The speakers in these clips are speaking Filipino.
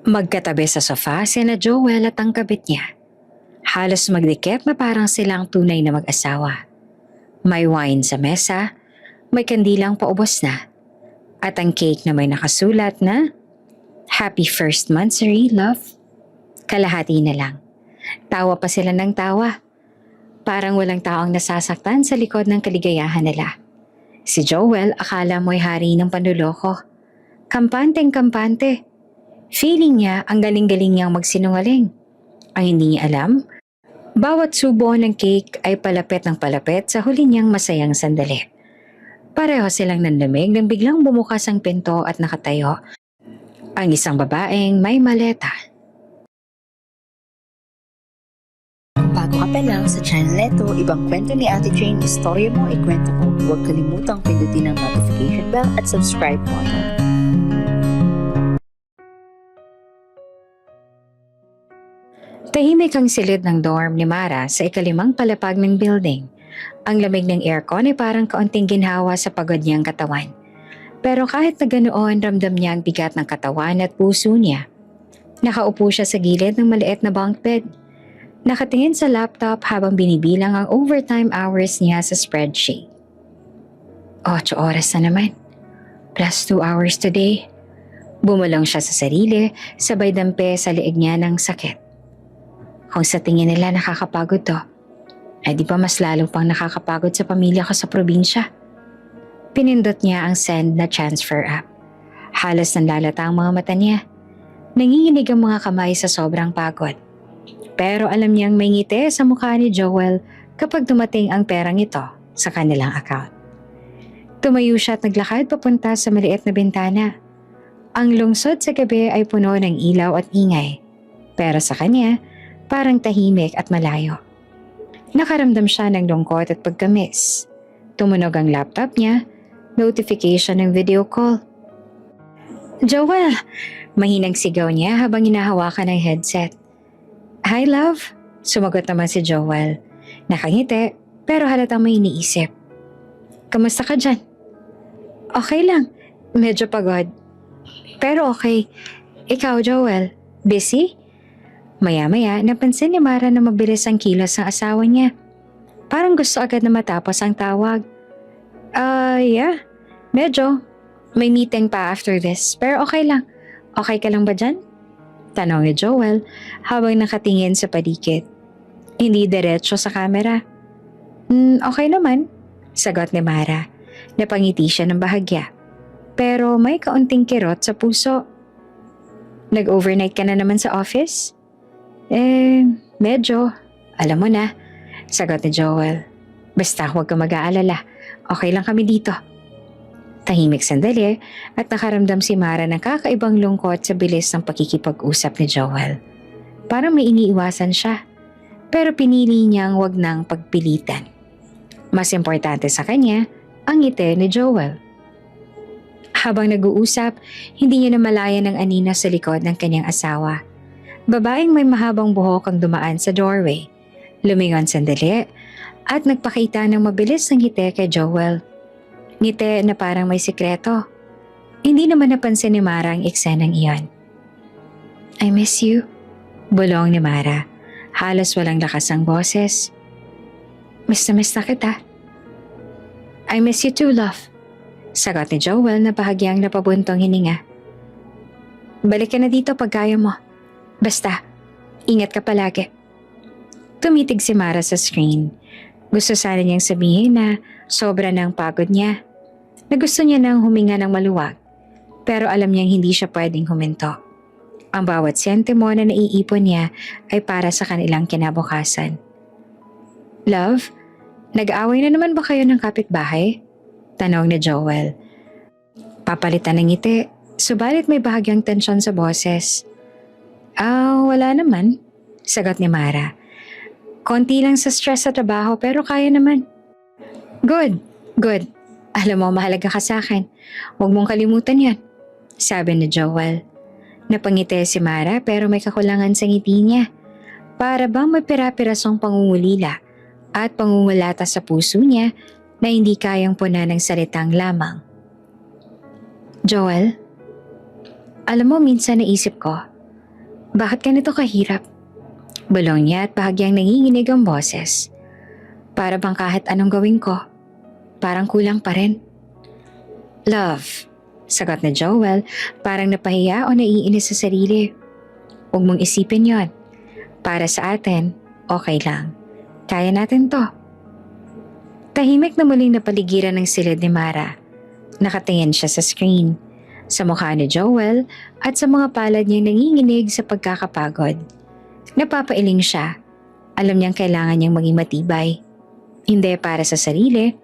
Magkatabi sa sofa sina Joel at ang kabit niya. Halos magdikit na parang silang tunay na mag-asawa. May wine sa mesa, may kandilang paubos na, at ang cake na may nakasulat na Happy First Monthsary, Love. Kalahati na lang. Tawa pa sila ng tawa. Parang walang taong nasasaktan sa likod ng kaligayahan nila. Si Joel akala mo'y hari ng panluloko. Kampanteng-kampante. Feeling niya ang galing-galing niyang magsinungaling. Ang hindi niya alam, bawat subo ng cake ay palapit ng palapit sa huli niyang masayang sandali. Pareho silang nanlamig nang biglang bumukas ang pinto at nakatayo ang isang babaeng may maleta. Bago ka pa lang sa channel neto, ibang kwento ni Ate Jane, istorya mo, ikwento ko. Huwag kalimutang pindutin ang notification bell at subscribe button. Tahimik ang silid ng dorm ni Mara sa ikalimang palapag ng building. Ang lamig ng aircon ay parang kaunting ginhawa sa pagod niyang katawan. Pero kahit na ganoon, ramdam niya ang bigat ng katawan at puso niya. Nakaupo siya sa gilid ng maliit na bunk bed. Nakatingin sa laptop habang binibilang ang overtime hours niya sa spreadsheet. 8 oras na naman. Plus 2 hours today. Bumulong siya sa sarili, sabay dampe sa liig niya ng sakit. Kung sa tingin nila nakakapagod to, ay di ba mas lalo pang nakakapagod sa pamilya ko sa probinsya? Pinindot niya ang send na transfer app. Halos nanlalata ang mga mata niya. Nanginginig ang mga kamay sa sobrang pagod. Pero alam niyang may ngiti sa mukha ni Joel kapag dumating ang perang ito sa kanilang account. Tumayo siya at naglakad papunta sa maliit na bintana. Ang lungsod sa gabi ay puno ng ilaw at ingay. Pero sa kanya, parang tahimik at malayo. Nakaramdam siya ng lungkot at pagkamis. Tumunog ang laptop niya, notification ng video call. Joel! Mahinang sigaw niya habang hinahawakan ng headset. Hi love! Sumagot naman si Joel. Nakangiti pero halatang may iniisip. Kamusta ka dyan? Okay lang, medyo pagod. Pero okay. Ikaw Joel, busy? Maya-maya, napansin ni Mara na mabilis ang kilos ng asawa niya. Parang gusto agad na matapos ang tawag. Yeah. Medyo. May meeting pa after this, pero okay lang. Okay ka lang ba dyan? Tanong ni Joel habang nakatingin sa paligid. Hindi diretso sa camera. Okay naman, sagot ni Mara. Napangiti siya ng bahagya. Pero may kaunting kirot sa puso. Nag-overnight ka na naman sa office? Medyo. Alam mo na, sagot ni Joel. Basta huwag ka mag-aalala. Okay lang kami dito. Tahimik sandali at nakaramdam si Mara ng kakaibang lungkot sa bilis ng pakikipag-usap ni Joel. Parang may iniiwasan siya. Pero pinili niyang wag nang pagpilitan. Mas importante sa kanya ang ngiti ni Joel. Habang nag-uusap, hindi niya namalayan ang anino sa likod ng kanyang asawa. Babaeng may mahabang buhok ang dumaan sa doorway. Lumingon sandali at nagpakita ng mabilis ng ngiti kay Joel. Ngiti na parang may sikreto. Hindi naman napansin ni Mara ang eksenang iyon. I miss you, bulong ni Mara. Halos walang lakas ang boses. Miss na kita. I miss you too, love, sagot ni Joel na bahagyang napabuntong hininga. Balik ka na dito pag kaya mo. Basta, ingat ka palagi. Tumitig si Mara sa screen. Gusto sana niyang sabihin na sobra ng pagod niya. Na gusto niya nang huminga ng maluwag. Pero alam niyang hindi siya pwedeng huminto. Ang bawat sentimo na naiipon niya ay para sa kanilang kinabukasan. Love, nag-aaway na naman ba kayo ng kapitbahay? Tanong ni Joel. Papalitan ng ngiti, subalit may bahagyang tensyon sa boses. Wala naman, sagot ni Mara. Konti lang sa stress sa trabaho pero kaya naman. Good. Alam mo, mahalaga ka sa akin. Huwag mong kalimutan yan, sabi ni Joel. Napangiti si Mara pero may kakulangan sa ngiti niya. Para bang may pira-pirasong pangungulila at pangungulata sa puso niya na hindi kayang puna ng salitang lamang. Joel, alam mo minsan naisip ko, Bakit ganito kahirap? Bulong niya at bahagyang nanginginig ang boses. Para bang kahit anong gawin ko, parang kulang pa rin. Love, sagot na Joel, parang napahiya o naiinis sa sarili. Huwag mong isipin yon. Para sa atin, okay lang. Kaya natin to. Tahimik na muling napaligiran ng silid ni Mara. Nakatingin siya sa screen, sa mukha ni Joel at sa mga palad niyang nanginginig sa pagkakapagod. Napapailing siya. Alam niyang kailangan niyang maging matibay. Hindi para sa sarili,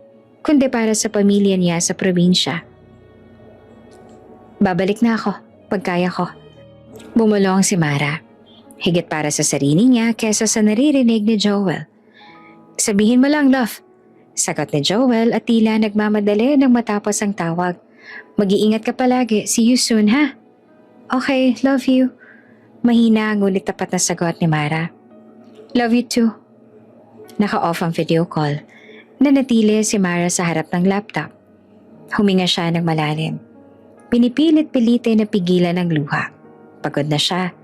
kundi para sa pamilya niya sa probinsya. Babalik na ako, pagkaya ko. Bumulong si Mara. Higit para sa sarili niya kesa sa naririnig ni Joel. Sabihin mo lang, love. Sagot ni Joel at tila nagmamadali nang matapos ang tawag. Mag-iingat ka palagi. See you soon, ha? Okay, love you. Mahina ngunit tapat na sagot ni Mara. Love you too. Naka-off ang video call. Nanatili si Mara sa harap ng laptop. Huminga siya ng malalim. Pinipilit-pilitin na pigilan ang luha. Pagod na siya.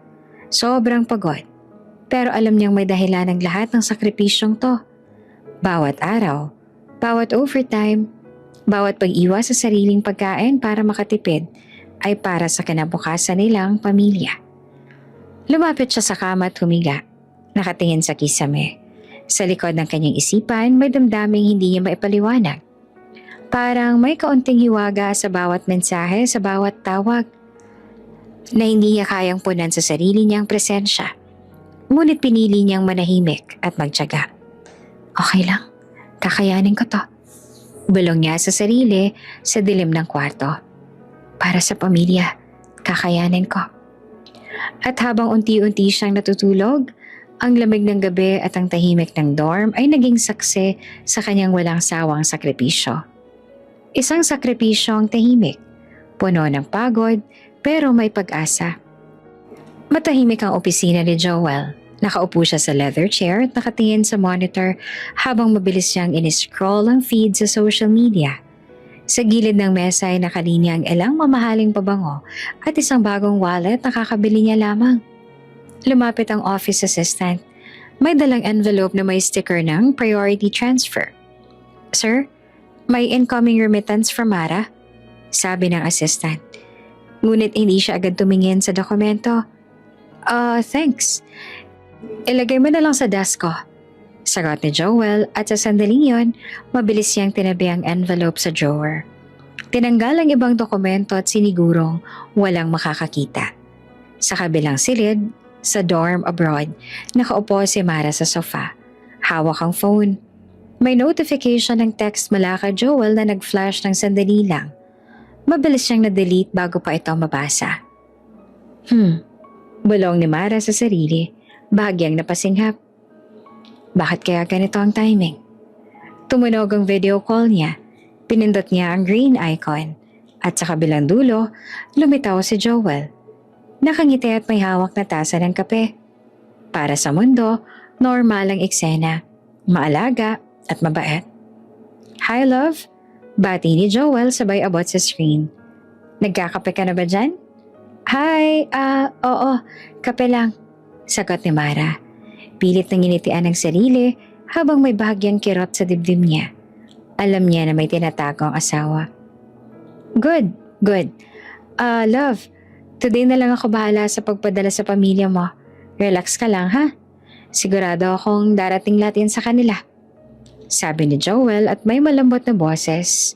Sobrang pagod. Pero alam niyang may dahilan ng lahat ng sakripisyong to. Bawat araw, bawat overtime, bawat pag-iwas sa sariling pagkain para makatipid ay para sa kinabukasan nilang pamilya. Lumapit siya sa kama at humiga. Nakatingin sa kisame. Sa likod ng kanyang isipan, may damdaming hindi niya maipaliwanag. Parang may kaunting hiwaga sa bawat mensahe, sa bawat tawag, na hindi niya kayang punan sa sarili niyang presensya. Ngunit pinili niyang manahimik at magtiyaga. Okay lang, kakayanin ko to. Bulong niya sa sarili sa dilim ng kwarto. Para sa pamilya, kakayanin ko. At habang unti-unti siyang natutulog, ang lamig ng gabi at ang tahimik ng dorm ay naging saksi sa kanyang walang sawang sakripisyo. Isang sakripisyong tahimik, puno ng pagod pero may pag-asa. Matahimik ang opisina ni Joel. Nakaupo siya sa leather chair at nakatingin sa monitor habang mabilis siyang in-scroll ang feed sa social media. Sa gilid ng mesa ay nakalinya ang ilang mamahaling pabango at isang bagong wallet na kakabili niya lamang. Lumapit ang office assistant. May dalang envelope na may sticker ng priority transfer. Sir, may incoming remittance from Mara, sabi ng assistant. Ngunit hindi siya agad tumingin sa dokumento. Thanks. Ilagay mo na lang sa desk ko. Sagot ni Joel at sa sandaling yon, mabilis siyang tinabi ang envelope sa drawer. Tinanggal ang ibang dokumento at sinigurong walang makakakita. Sa kabilang silid, sa dorm abroad, nakaupo si Mara sa sofa. Hawak ang phone. May notification ng text mula kay Joel na nag-flash ng sandali lang. Mabilis siyang na-delete bago pa ito mabasa. Bulong ni Mara sa sarili, bahagyang napasinghap. Bakit kaya ganito ang timing? Tumunog ang video call niya. Pinindot niya ang green icon. At sa kabilang dulo, lumitaw si Joel. Nakangiti at may hawak na tasa ng kape. Para sa mundo, normal ang eksena. Maalaga at mabait. Hi love, bati ni Joel sabay abot sa screen. Nagkakape ka na ba dyan? Hi, oo, kape lang. Sagot ni Mara. Pilit na nginitian ang sarili habang may bahagyang kirot sa dibdib niya. Alam niya na may tinatagong asawa. Good. Love, today na lang ako bahala sa pagpadala sa pamilya mo. Relax ka lang ha? Sigurado akong darating lahat yan sa kanila. Sabi ni Joel at may malambot na boses.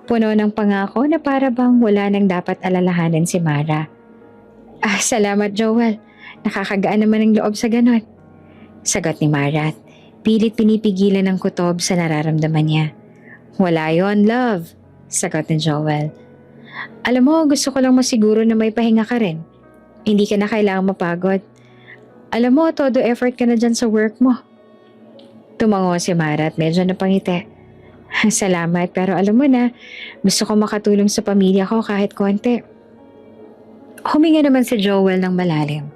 Puno ng pangako na para bang wala nang dapat alalahanin si Mara. Salamat Joel. Nakakagaan naman ang loob sa ganon. Sagot ni Mara at pilit pinipigilan ng kutob sa nararamdaman niya. Wala yon, love. Sagot ni Joel. Alam mo, gusto ko lang masiguro na may pahinga ka rin. Hindi ka na kailangang mapagod. Alam mo, todo effort ka na dyan sa work mo. Tumango si Mara at medyo napangiti. Salamat, pero alam mo na, gusto ko makatulong sa pamilya ko kahit konti. Huminga naman si Joel ng malalim.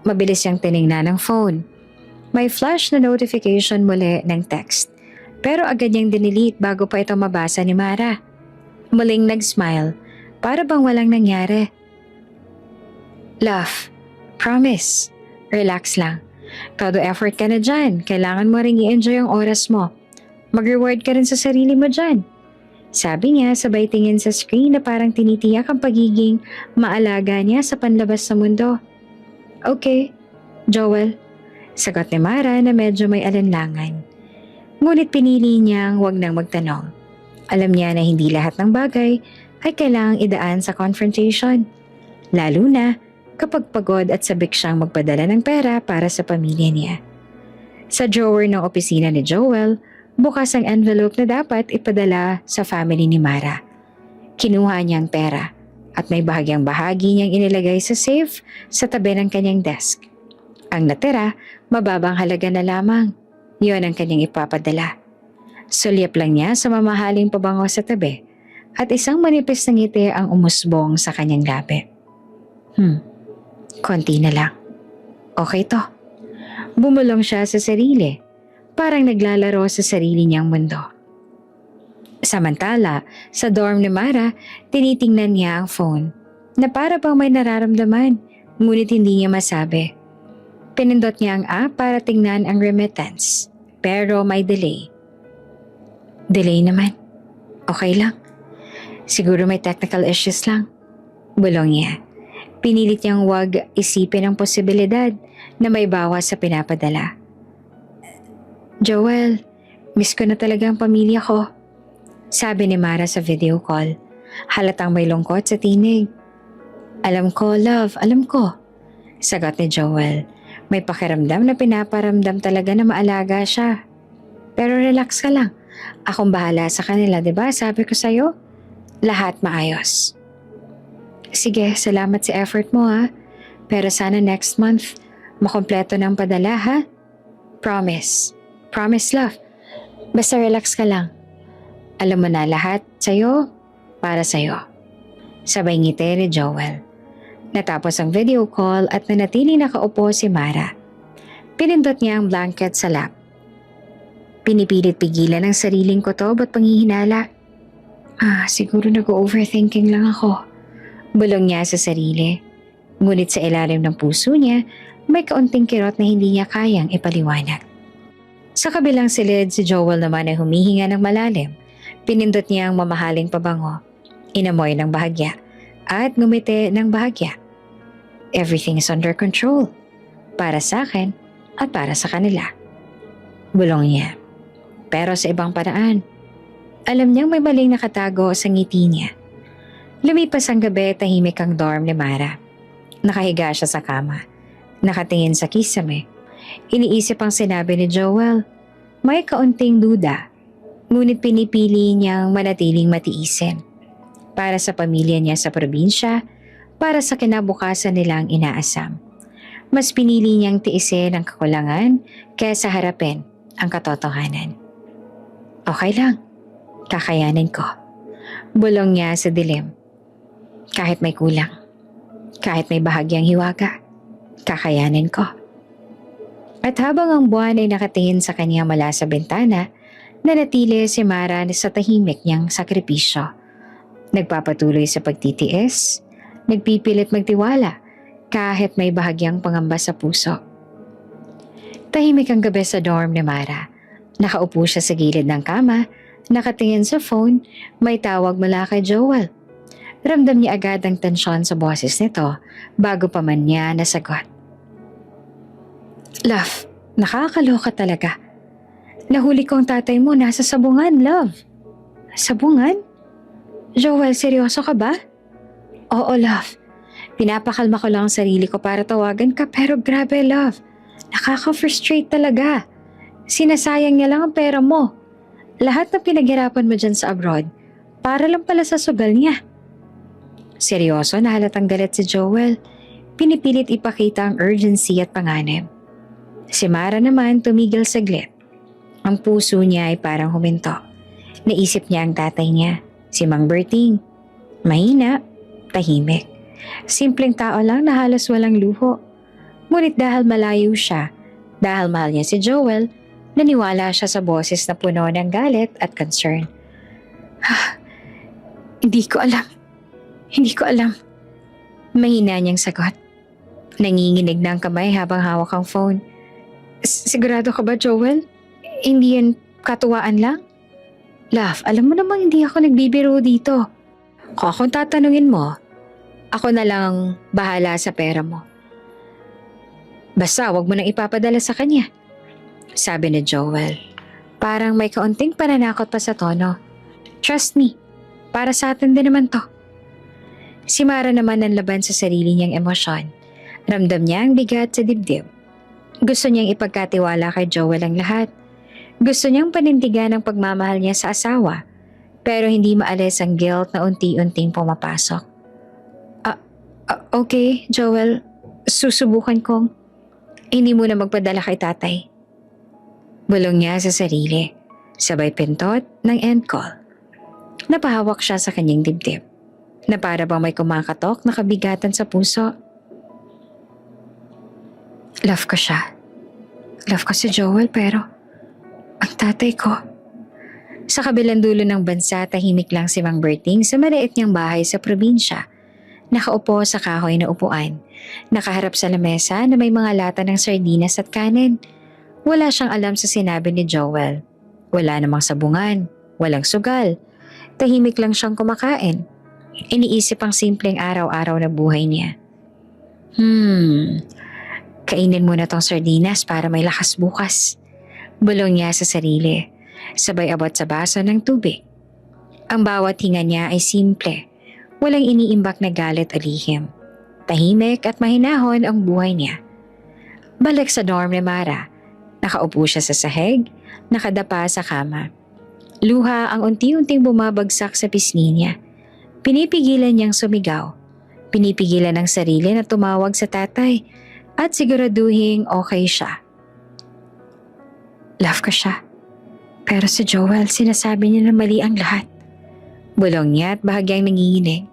Mabilis siyang tiningnan ng phone. May flash na notification muli ng text. Pero agad niyang dinilit bago pa ito mabasa ni Mara. Muling nag-smile, para bang walang nangyari. Love, Promise, relax lang. Todo effort ka na dyan. Kailangan mo ring i-enjoy ang oras mo. Mag-reward ka rin sa sarili mo dyan. Sabi niya sabay tingin sa screen na parang tinitiyak ang pagiging maalaga niya sa panlabas sa mundo. Okay, Joel. Sagot ni Mara na medyo may alinlangan. Ngunit pinili niyang wag nang magtanong. Alam niya na hindi lahat ng bagay ay kailangang idaan sa confrontation. Lalo na kapag pagod at sabik siyang magpadala ng pera para sa pamilya niya. Sa drawer ng opisina ni Joel, bukas ang envelope na dapat ipadala sa family ni Mara. Kinuha niya ang pera at may bahagyang bahagi niyang inilagay sa safe sa tabi ng kanyang desk. Ang natira, mababang halaga na lamang. Yun ang kanyang ipapadala. Sulyap lang niya sa mamahaling pabango sa tabi at isang manipis na ngiti ang umusbong sa kanyang labi. Konti na lang. Okay to. Bumulong siya sa sarili. Parang naglalaro sa sarili niyang mundo. Samantala, sa dorm ni Mara, tinitingnan niya ang phone na para bang may nararamdaman, ngunit hindi niya masabi. Pinindot niya ang app para tingnan ang remittance, pero may delay. Delay naman. Okay lang. Siguro may technical issues lang. Bulong niya. Pinilit niyang huwag isipin ang posibilidad na may bawas sa pinapadala. Joel, miss ko na talaga ang pamilya ko. Sabi ni Mara sa video call. Halatang may lungkot sa tinig. Alam ko, love, alam ko. Sagot ni Joel. May pakiramdam na pinaparamdam talaga na maalaga siya. Pero relax ka lang. Akong bahala sa kanila, diba? Sabi ko sa'yo, lahat maayos. Sige, salamat sa effort mo ha. Pero sana next month, makompleto ng padala ha. Promise. Promise, love. Basta relax ka lang. Alam mo na lahat sa'yo, para sa'yo. Sabay ngiti ni Joel. Natapos ang video call at nanatiling nakaupo si Mara. Pinindot niya ang blanket sa lap. Pinipilit pigilan ang sariling kutob at panghihinala. Siguro nag-overthinking lang ako. Bulong niya sa sarili. Ngunit sa ilalim ng puso niya, may kaunting kirot na hindi niya kayang ipaliwanag. Sa kabilang silid, si Joel naman ay humihinga ng malalim. Pinindot niya ang mamahaling pabango. Inamoy ng bahagya at ngumiti ng bahagya. Everything is under control. Para sa akin at para sa kanila. Bulong niya. Pero sa ibang paraan. Alam niyang may maling nakatago sa ngiti niya. Lumipas ang gabi, tahimik ang dorm ni Mara. Nakahiga siya sa kama. Nakatingin sa kisame. Iniisip ang sinabi ni Joel. May kaunting duda. Ngunit pinipili niyang manatiling matiisin. Para sa pamilya niya sa probinsya, para sa kinabukasan nilang inaasam. Mas pinili niyang tiisin ang kakulangan kaysa harapin ang katotohanan. Okay lang. Kakayanin ko. Bulong niya sa dilim. Kahit may kulang. Kahit may bahagyang hiwaga. Kakayanin ko. At habang ang buwan ay nakatingin sa kanya mula sa bintana, nanatili si Mara sa tahimik niyang sakripisyo. Nagpapatuloy sa pagtitiis, nagpipilit magtiwala kahit may bahagyang pangamba sa puso. Tahimik ang gabi sa dorm ni Mara. Nakaupo siya sa gilid ng kama, nakatingin sa phone, may tawag mula kay Joel. Ramdam niya agad ang tensyon sa boses nito bago pa man niya nasagot. Love, nakakaloka talaga. Nahuli ko ang tatay mo nasa sabungan, love. Sabungan? Joel, seryoso ka ba? Oo, love. Pinapakalma ko lang ang sarili ko para tawagan ka pero grabe, love. Nakaka-frustrate talaga. Sinasayang niya lang ang pera mo. Lahat na pinaghirapan mo dyan sa abroad, para lang pala sa sugal niya. Seryoso na halatang galit si Joel. Pinipilit ipakita ang urgency at panganib. Si Mara naman tumigil saglit. Ang puso niya ay parang huminto. Naisip niya ang tatay niya, si Mang Berting. Mahina, tahimik. Simpleng tao lang na halos walang luho. Ngunit dahil malayo siya, dahil mahal niya si Joel, naniwala siya sa boses na puno ng galit at concern. Hindi ko alam. Mahina niyang sagot. Nanginginig na ang kamay habang hawak ang phone. Sigurado ka ba, Joel? Hindi yan katuwaan lang? Love, alam mo namang hindi ako nagbibiro dito. Kung akong tatanungin mo, ako na lang bahala sa pera mo. Basta wag mo nang ipapadala sa kanya, sabi ni Joel. Parang may kaunting pananakot pa sa tono. Trust me, para sa atin din naman to. Si Mara naman ang laban sa sarili niyang emosyon. Ramdam niya ang bigat sa dibdib. Gusto niyang ipagkatiwala kay Joel ang lahat. Gusto niyang panindigan ang pagmamahal niya sa asawa, pero hindi maalis ang guilt na unti-unting pumapasok. Okay, Joel, susubukan kong hindi muna magpadala kay tatay. Bulong niya sa sarili, sabay pintot ng end call. Napahawak siya sa kanyang dibdib, na para bang may kumakatok na kabigatan sa puso. Love ko siya. Love ko si Joel, pero ang tatay ko. Sa kabilang dulo ng bansa, tahimik lang si Mang Berting sa maliit niyang bahay sa probinsya. Nakaupo sa kahoy na upuan, nakaharap sa lamesa na may mga lata ng sardinas at kanin. Wala siyang alam sa sinabi ni Joel. Wala namang sabungan, walang sugal. Tahimik lang siyang kumakain. Iniisip ang simpleng araw-araw na buhay niya. Kainin muna tong sardinas para may lakas bukas. Bulong niya sa sarili, sabay abot sa baso ng tubig. Ang bawat hinga niya ay simple. Walang iniimbak na galit o lihim. Tahimik at mahinahon ang buhay niya. Balik sa dorm ni Mara. Nakaupo siya sa sahig, nakadapa sa kama. Luha ang unti-unting bumabagsak sa pisngi niya. Pinipigilan niyang sumigaw. Pinipigilan ang sarili na tumawag sa tatay at siguraduhing okay siya. Love ko siya. Pero si Joel, sinasabi niya na mali ang lahat. Bulong niya at bahagyang nanginginig.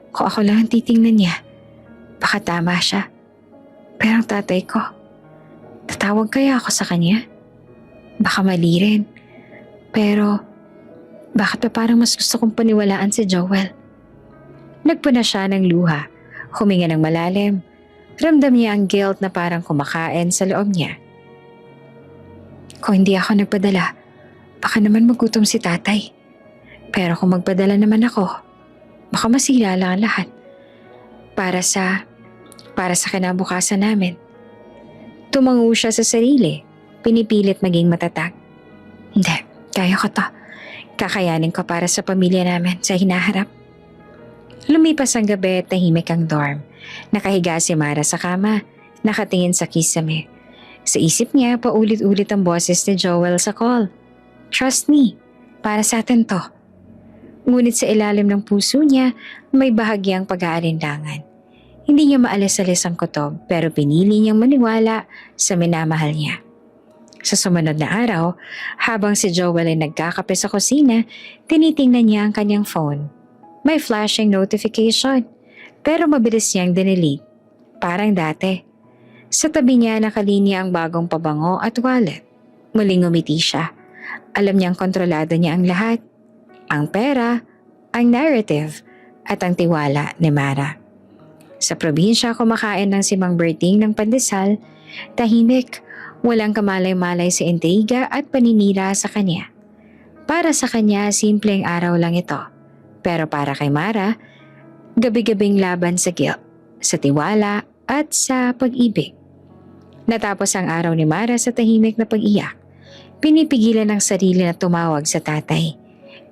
Kung ako lang ang titingnan niya, baka tama siya. Pero ang tatay ko, tatawag kaya ako sa kanya? Baka mali rin. Pero, bakit pa parang mas gusto kong paniwalaan si Joel? Nagpuna siya ng luha, huminga ng malalim. Ramdam niya ang guilt na parang kumakain sa loob niya. Kung hindi ako nagpadala, baka naman magutom si tatay. Pero kung magpadala naman ako, baka masila lang ang lahat. Para sa kinabukasan namin. Tumango siya sa sarili, pinipilit maging matatag. Hindi, kaya ko to. Kakayanin ko para sa pamilya namin sa hinaharap. Lumipas ang gabi at tahimik ang dorm. Nakahiga si Mara sa kama, nakatingin sa kisame. Sa isip niya, paulit-ulit ang boses ni Joel sa call. Trust me, para sa atin to. Ngunit sa ilalim ng puso niya, may bahagyang pag-aalinlangan. Hindi niya maalis-alis ang kutob, pero pinili niyang maniwala sa minamahal niya. Sa sumunod na araw, habang si Joel ay nagkakape sa kusina, tinitingnan niya ang kanyang phone. May flashing notification, pero mabilis niyang dinelete. Parang dati. Sa tabi niya nakalinya ang bagong pabango at wallet. Muling umiti siya. Alam niyang kontrolado niya ang lahat. Ang pera, ang narrative, at ang tiwala ni Mara. Sa probinsya kumakain ng si Mang Berting ng pandesal, tahimik, walang kamalay-malay sa intriga at paninira sa kanya. Para sa kanya, simpleng araw lang ito. Pero para kay Mara, gabi-gabing laban sa guilt, sa tiwala at sa pag-ibig. Natapos ang araw ni Mara sa tahimik na pag-iyak. Pinipigilan ang sarili na tumawag sa tatay.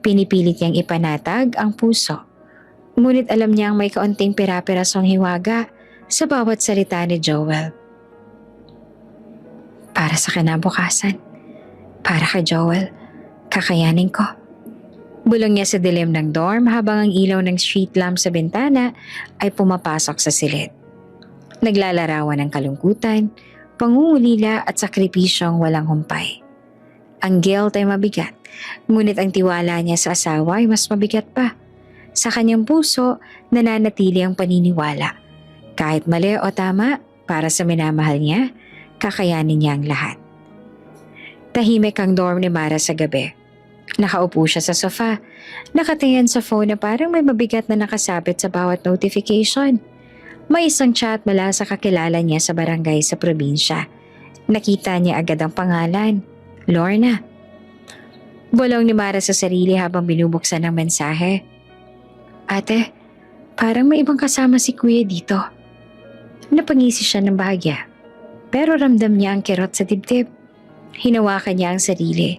Pinipilit niyang ipanatag ang puso. Ngunit alam niyang may kaunting pira-pirasong hiwaga sa bawat salita ni Joel. Para sa kinabukasan. Para kay Joel. Kakayanin ko. Bulong niya sa dilim ng dorm habang ang ilaw ng street lamp sa bintana ay pumapasok sa silid. Naglalarawan ng kalungkutan, pangungulila at sakripisyong walang humpay. Ang guilt ay mabigat, ngunit ang tiwala niya sa asawa ay mas mabigat pa. Sa kanyang puso, nananatili ang paniniwala. Kahit mali o tama, para sa minamahal niya, kakayanin niya ang lahat. Tahimik ang dorm ni Mara sa gabi. Nakaupo siya sa sofa, nakatingin sa phone na parang may mabigat na nakasabit sa bawat notification. May isang chat mula sa kakilala niya sa barangay sa probinsya. Nakita niya agad ang pangalan, Lorna. Bulong ni Mara sa sarili habang binubuksan ang mensahe. Ate, parang may ibang kasama si Kuya dito. Napangisi siya ng bahagya, pero ramdam niya ang kirot sa dibdib. Hinawakan niya ang sarili,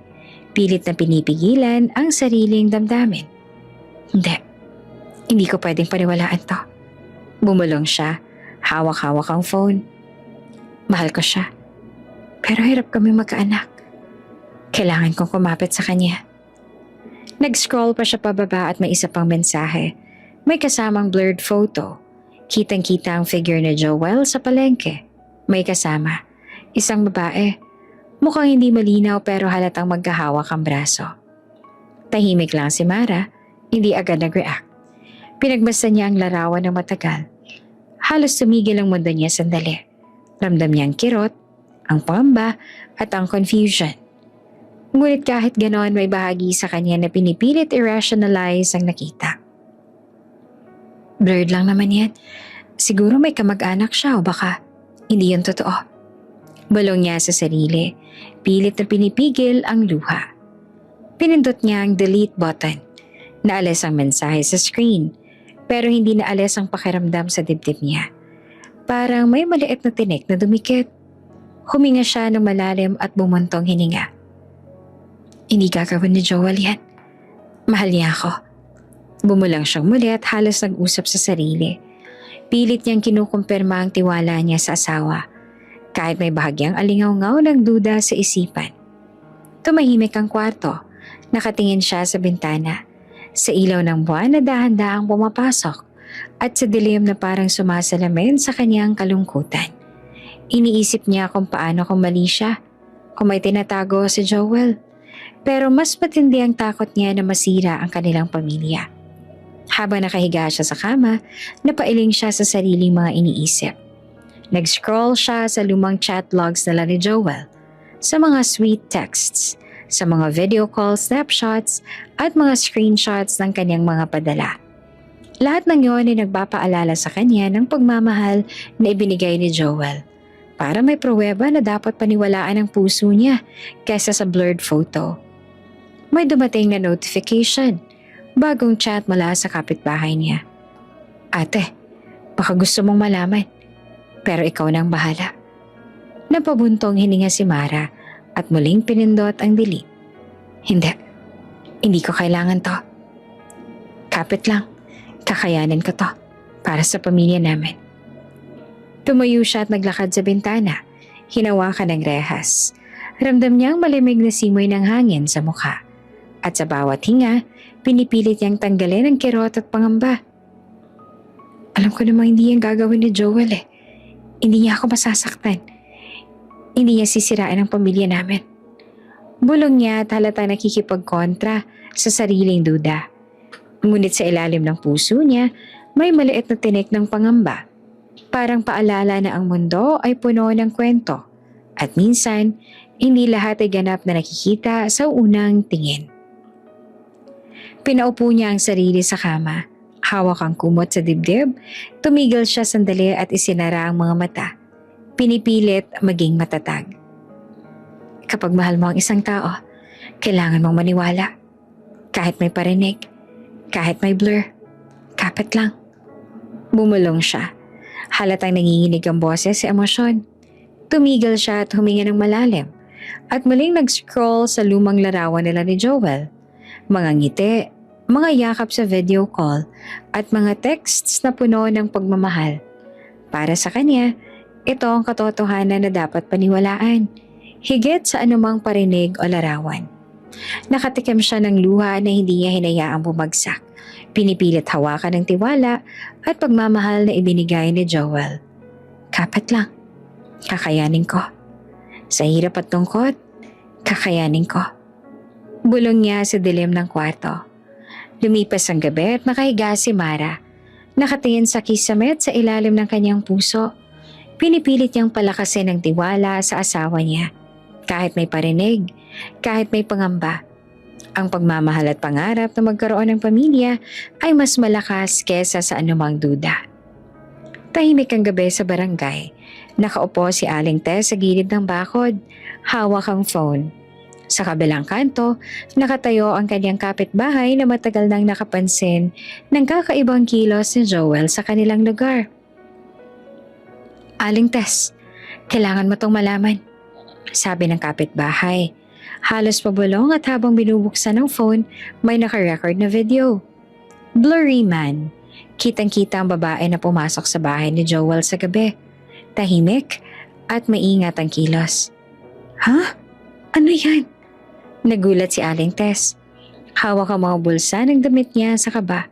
pilit na pinipigilan ang sariling damdamin. Hindi ko pwedeng paniwalaan to. Bumulong siya, hawak-hawak ang phone. Mahal ko siya, pero hirap kami magkaanak. Kailangan kong kumapit sa kanya. Nag-scroll pa siya pababa at may isa pang mensahe. May kasamang blurred photo. Kitang-kita ang figure ni Joel sa palengke. May kasama, isang babae. Mukhang hindi malinaw pero halatang magkahawak ang braso. Tahimik lang si Mara, hindi agad nag-react. Pinagbasa niya ang larawan ng matagal. Halos tumigil ang mundo niya sandali. Ramdam niya ang kirot, ang pangamba at ang confusion. Ngunit kahit ganoon may bahagi sa kanya na pinipilit i-rationalize ang nakita. Blurred lang naman yan. Siguro may kamag-anak siya o baka hindi yan totoo. Bulong niya sa sarili, pilit na pinipigil ang luha. Pinindot niya ang delete button. Naalis ang mensahe sa screen, pero hindi naalis ang pakiramdam sa dibdib niya. Parang may maliit na tinik na dumikit. Huminga siya ng malalim at bumuntong hininga. Hindi gagawin ni Joel yan. Mahal niya ako. Bumulang siyang muli at halos nag-usap sa sarili. Pilit niyang kinukumpirma ang tiwala niya sa asawa. Kahit may bahagyang alingaw-ngaw ng duda sa isipan. Tumahimik ang kwarto. Nakatingin siya sa bintana. Sa ilaw ng buwan na dahan-dahang pumapasok. At sa dilim na parang sumasalamin sa kanyang kalungkutan. Iniisip niya kung paano kung mali siya. Kung may tinatago si Joel. Pero mas matindi ang takot niya na masira ang kanilang pamilya. Habang nakahiga siya sa kama, napailing siya sa sariling mga iniisip. Nag-scroll siya sa lumang chat logs nila ni Joel, sa mga sweet texts, sa mga video call snapshots at mga screenshots ng kanyang mga padala. Lahat ng yon ay nagpapaalala sa kanya ng pagmamahal na ibinigay ni Joel para may pruweba na dapat paniwalaan ang puso niya kaysa sa blurred photo. May dumating na notification, bagong chat mula sa kapitbahay niya. Ate, baka gusto mong malaman, pero ikaw nang bahala. Napabuntong hininga si Mara at muling pinindot ang delete. Hindi ko kailangan to. Kapit lang, kakayanin ko to para sa pamilya namin. Tumayo siya at naglakad sa bintana, hinawakan ng rehas. Ramdam niyang malamig na simoy ng hangin sa mukha. At sa bawat hinga, pinipilit niyang tanggalin ang kirot at pangamba. Alam ko namang hindi yan gagawin ni Joel eh. Hindi niya ako masasaktan. Hindi niya sisirain ang pamilya namin. Bulong niya at halatang nakikipagkontra sa sariling duda. Ngunit sa ilalim ng puso niya, may maliit na tinik ng pangamba. Parang paalala na ang mundo ay puno ng kwento. At minsan, hindi lahat ay ganap na nakikita sa unang tingin. Pinaupo niya ang sarili sa kama. Hawak ang kumot sa dibdib, tumigil siya sandali at isinara ang mga mata. Pinipilit maging matatag. Kapag mahal mo ang isang tao, kailangan mong maniwala. Kahit may parinig, kahit may blur, kapit lang. Bumulong siya. Halatang nanginginig ang boses sa emosyon. Tumigil siya at huminga ng malalim. At muling nag-scroll sa lumang larawan nila ni Joel. Mga ngiti, mga yakap sa video call, at mga texts na puno ng pagmamahal. Para sa kanya, ito ang katotohanan na dapat paniwalaan, higit sa anumang parinig o larawan. Nakatikim siya ng luha na hindi niya hinayaang bumagsak. Pinipilit hawakan ng tiwala at pagmamahal na ibinigay ni Joel. Kapit lang, kakayanin ko. Sa hirap at tungkot, kakayanin ko. Bulong niya sa dilim ng kwarto. Lumipas ang gabi at nakahiga si Mara. Nakatingin sa kisame sa ilalim ng kanyang puso. Pinipilit niyang palakasin ang tiwala sa asawa niya. Kahit may parinig, kahit may pangamba. Ang pagmamahal at pangarap na magkaroon ng pamilya ay mas malakas kesa sa anumang duda. Tahimik ang gabi sa barangay. Nakaupo si Aling Tess sa gilid ng bakod, hawak ang phone. Sa kabilang kanto, nakatayo ang kanyang kapitbahay na matagal nang nakapansin ng kakaibang kilos ni Joel sa kanilang lugar. Aling Tess, kailangan mo tong malaman, sabi ng kapitbahay. Halos pabulong at habang binubuksan ng phone, may naka-record na video. Blurry man. Kitang-kita ang babae na pumasok sa bahay ni Joel sa gabi. Tahimik at maingat ang kilos. Ha? Ano yan? Nagulat si Aling Tess. Hawak ang mga bulsa ng damit niya sa kaba.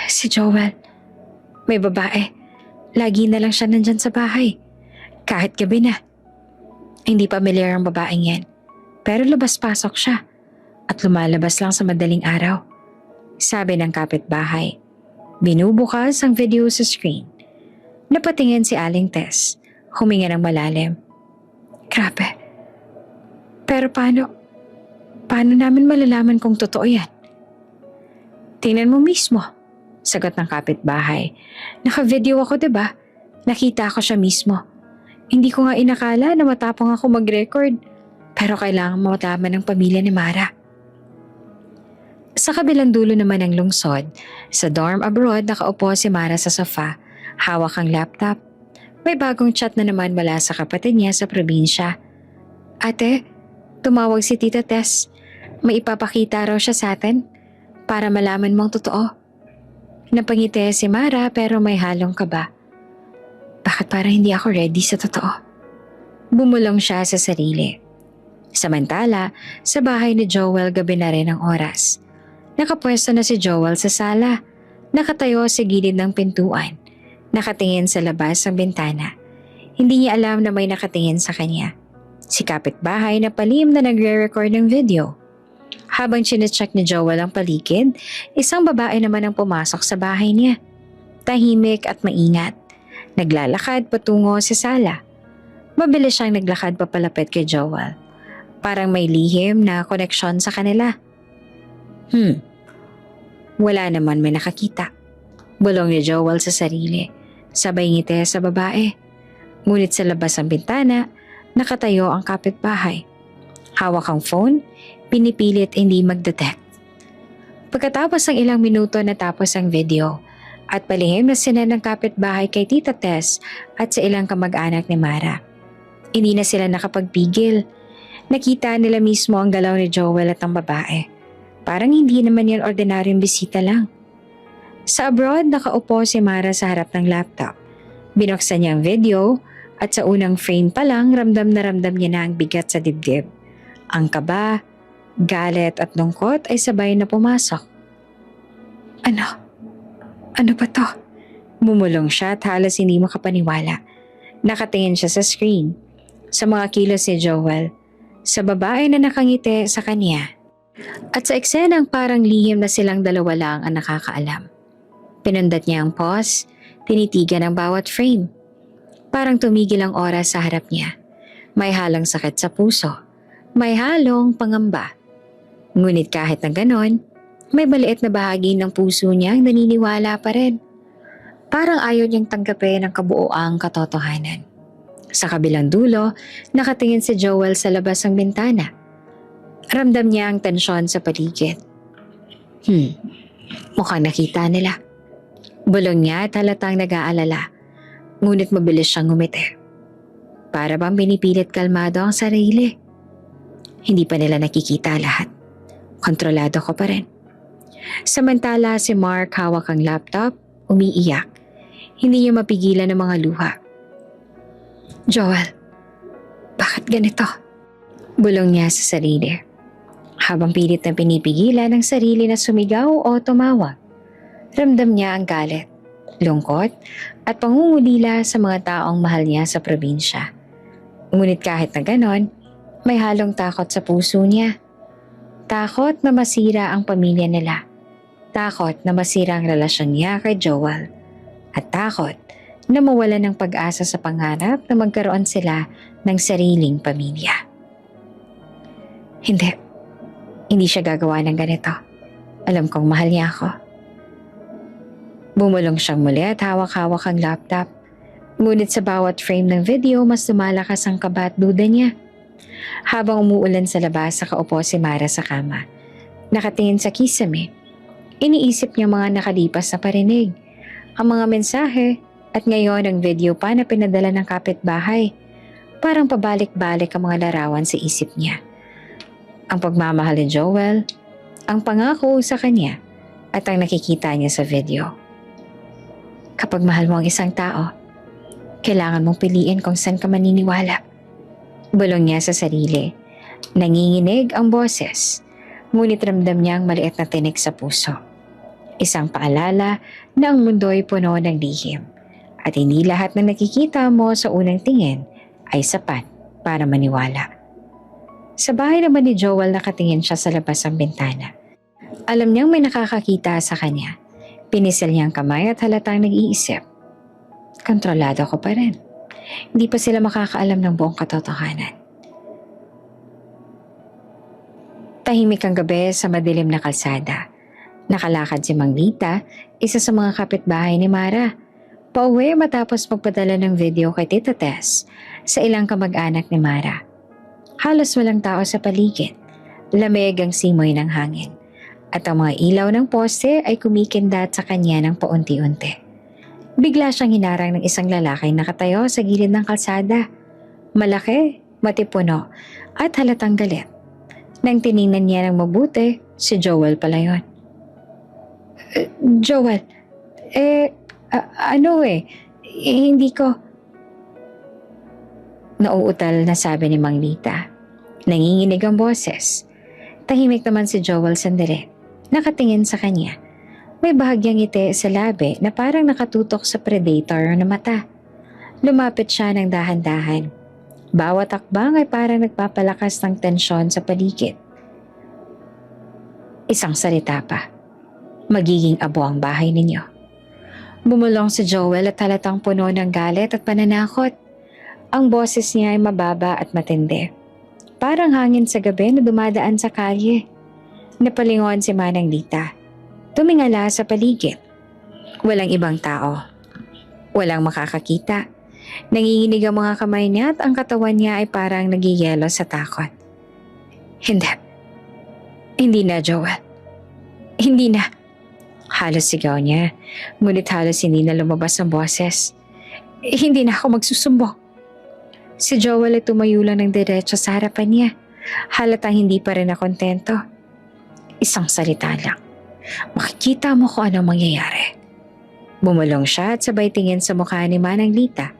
Si Joel. May babae. Lagi na lang siya nandyan sa bahay. Kahit gabi na. Hindi pamilyar ang babaeng yan. Pero labas-pasok siya. At lumalabas lang sa madaling araw. Sabi ng kapitbahay. Binubukas ang video sa screen. Napatingin si Aling Tess. Huminga ng malalim. Grabe. Pero paano namin malalaman kung totoo yan? Tingnan mo mismo, sagot ng kapitbahay. Naka-video ako, diba? Nakita ko siya mismo. Hindi ko nga inakala na matapang ako mag-record, pero kailangan malaman ng pamilya ni Mara. Sa kabilang dulo naman ng lungsod, sa dorm abroad nakaupo si Mara sa sofa, hawak ang laptop. May bagong chat na naman mula sa kapatid niya sa probinsya. Ate, tumawag si Tita Tess. May ipapakita raw siya sa atin para malaman mong totoo. Napangiti si Mara pero may halong kaba. Bakit parang hindi ako ready sa totoo? Bumulong siya sa sarili. Samantala, sa bahay ni Joel gabi na rin ang oras. Nakapwesto na si Joel sa sala. Nakatayo sa gilid ng pintuan. Nakatingin sa labas ng bintana. Hindi niya alam na may nakatingin sa kanya. Si kapitbahay na palim na nagre-record ng video. Habang chinecheck ni Joel ang paligid, isang babae naman ang pumasok sa bahay niya. Tahimik at maingat. Naglalakad patungo sa sala. Mabilis siyang naglakad papalapit kay Joel. Parang may lihim na koneksyon sa kanila. Wala naman may nakakita. Bulong ni Joel sa sarili. Sabay ngiti sa babae. Ngunit sa labas ng bintana, nakatayo ang kapitbahay. Hawak ang phone, pinipilit hindi mag-detect. Pagkatapos ng ilang minuto natapos ang video at palihim na sinend ng kapitbahay kay Tita Tess at sa ilang kamag-anak ni Mara. Hindi na sila nakapagpigil. Nakita nila mismo ang galaw ni Joel at ang babae. Parang hindi naman yan ordinaryong bisita lang. Sa abroad, nakaupo si Mara sa harap ng laptop. Binuksan niya ang video at sa unang frame pa lang ramdam niya na ang bigat sa dibdib. Ang kaba, galit at lungkot ay sabay na pumasok. Ano? Ano ba to? Bumulong siya at halos hindi makapaniwala. Nakatingin siya sa screen. Sa mga kilos ni Joel. Sa babae na nakangiti sa kanya. At sa eksenang parang lihim na silang dalawa lang ang nakakaalam. Pinundat niya ang pause, tinitigan ang bawat frame. Parang tumigil ang oras sa harap niya. May halong sakit sa puso. May halong pangamba. Ngunit kahit na ganon, may maliit na bahagi ng puso niya ang naniniwala pa rin. Parang ayaw niyang tanggapin ang kabuoang katotohanan. Sa kabilang dulo, nakatingin si Joel sa labas ng bintana. Ramdam niya ang tensyon sa paligid. Mukhang nakita nila. Bulong niya at halatang nag-aalala. Ngunit mabilis siyang ngumiti. Para bang pinipilit kalmado ang sarili. Hindi pa nila nakikita lahat. Kontrolado ko pa rin. Samantala si Mark hawak ang laptop, umiiyak. Hindi niya mapigilan ang mga luha. Joel, bakit ganito? Bulong niya sa sarili. Habang pilit na pinipigilan ang sarili na sumigaw o tumawag. Ramdam niya ang galit, lungkot at pangungulila sa mga taong mahal niya sa probinsya. Ngunit kahit na ganon, may halong takot sa puso niya. Takot na masira ang pamilya nila. Takot na masira ang relasyon niya kay Joel. At takot na mawalan ng pag-asa sa pangarap na magkaroon sila ng sariling pamilya. Hindi siya gagawa ng ganito. Alam kong mahal niya ako. Bumulong siyang muli at hawak-hawak ang laptop. Ngunit sa bawat frame ng video, mas lumalakas ang kaba at duda niya. Habang umuulan sa labas, nakaupo si Mara sa kama. Nakatingin sa kisame. Iniisip niya mga nakalipas na parinig, ang mga mensahe, at ngayon ang video pa na pinadala ng kapitbahay. Parang pabalik-balik ang mga larawan sa isip niya. Ang pagmamahal ni Joel, ang pangako sa kanya, at ang nakikita niya sa video. Kapag mahal mo ang isang tao, kailangan mong piliin kung saan ka maniniwala. Bulong niya sa sarili. Nanginginig ang boses, ngunit ramdam niya ang maliit na tinik sa puso. Isang paalala na ang mundo'y puno ng lihim at hindi lahat ng nakikita mo sa unang tingin ay sapat para maniwala. Sa bahay naman ni Joel, nakatingin siya sa labas ng bintana. Alam niyang may nakakakita sa kanya. Pinisil niyang kamay at halatang nag-iisip. Kontrolado ko pa rin. Hindi pa sila makakaalam ng buong katotohanan. Tahimik ang gabi sa madilim na kalsada. Nakalakad si Mang Lita, isa sa mga kapitbahay ni Mara. Pauwi matapos magpadala ng video kay Tita Tess sa ilang kamag-anak ni Mara. Halos walang tao sa paligid. Lamig ang simoy ng hangin. At ang mga ilaw ng poste ay kumikindat sa kanya ng paunti-unti. Bigla siyang hinarang ng isang lalaki na nakatayo sa gilid ng kalsada. Malaki, matipuno, at halatang galit. Nang tiningnan niya ng mabuti, si Joel pala yun. Joel, hindi ko... Nauutal na sabi ni Mang Lita. Nanginginig ang boses. Tahimik naman si Joel sandali. Nakatingin sa kanya. May bahagyang ngiti sa labi na parang nakatutok sa predator na mata. Lumapit siya ng dahan-dahan. Bawat akbang ay parang nagpapalakas ng tensyon sa paligid. Isang salita pa. Magiging abo ang bahay ninyo. Bumulong si Joel at halatang puno ng galit at pananakot. Ang boses niya ay mababa at matindi. Parang hangin sa gabi na dumadaan sa kalye. Napalingon si Manang Lita. Tumingala sa paligid. Walang ibang tao. Walang makakakita. Nanginginig ang mga kamay niya at ang katawan niya ay parang nagiyelo sa takot. Hindi. Hindi na, Joel. Hindi na. Halos sigaw niya, ngunit halos hindi na lumabas ang boses. Hindi na ako magsusumbong. Si Joel ay tumayo lang ng diretso sa harapan niya. Halatang hindi pa rin na kontento. Isang salita lang. Makikita mo kung anong mangyayari. Bumulong siya at sabay tingin sa mukha ni Manang Lita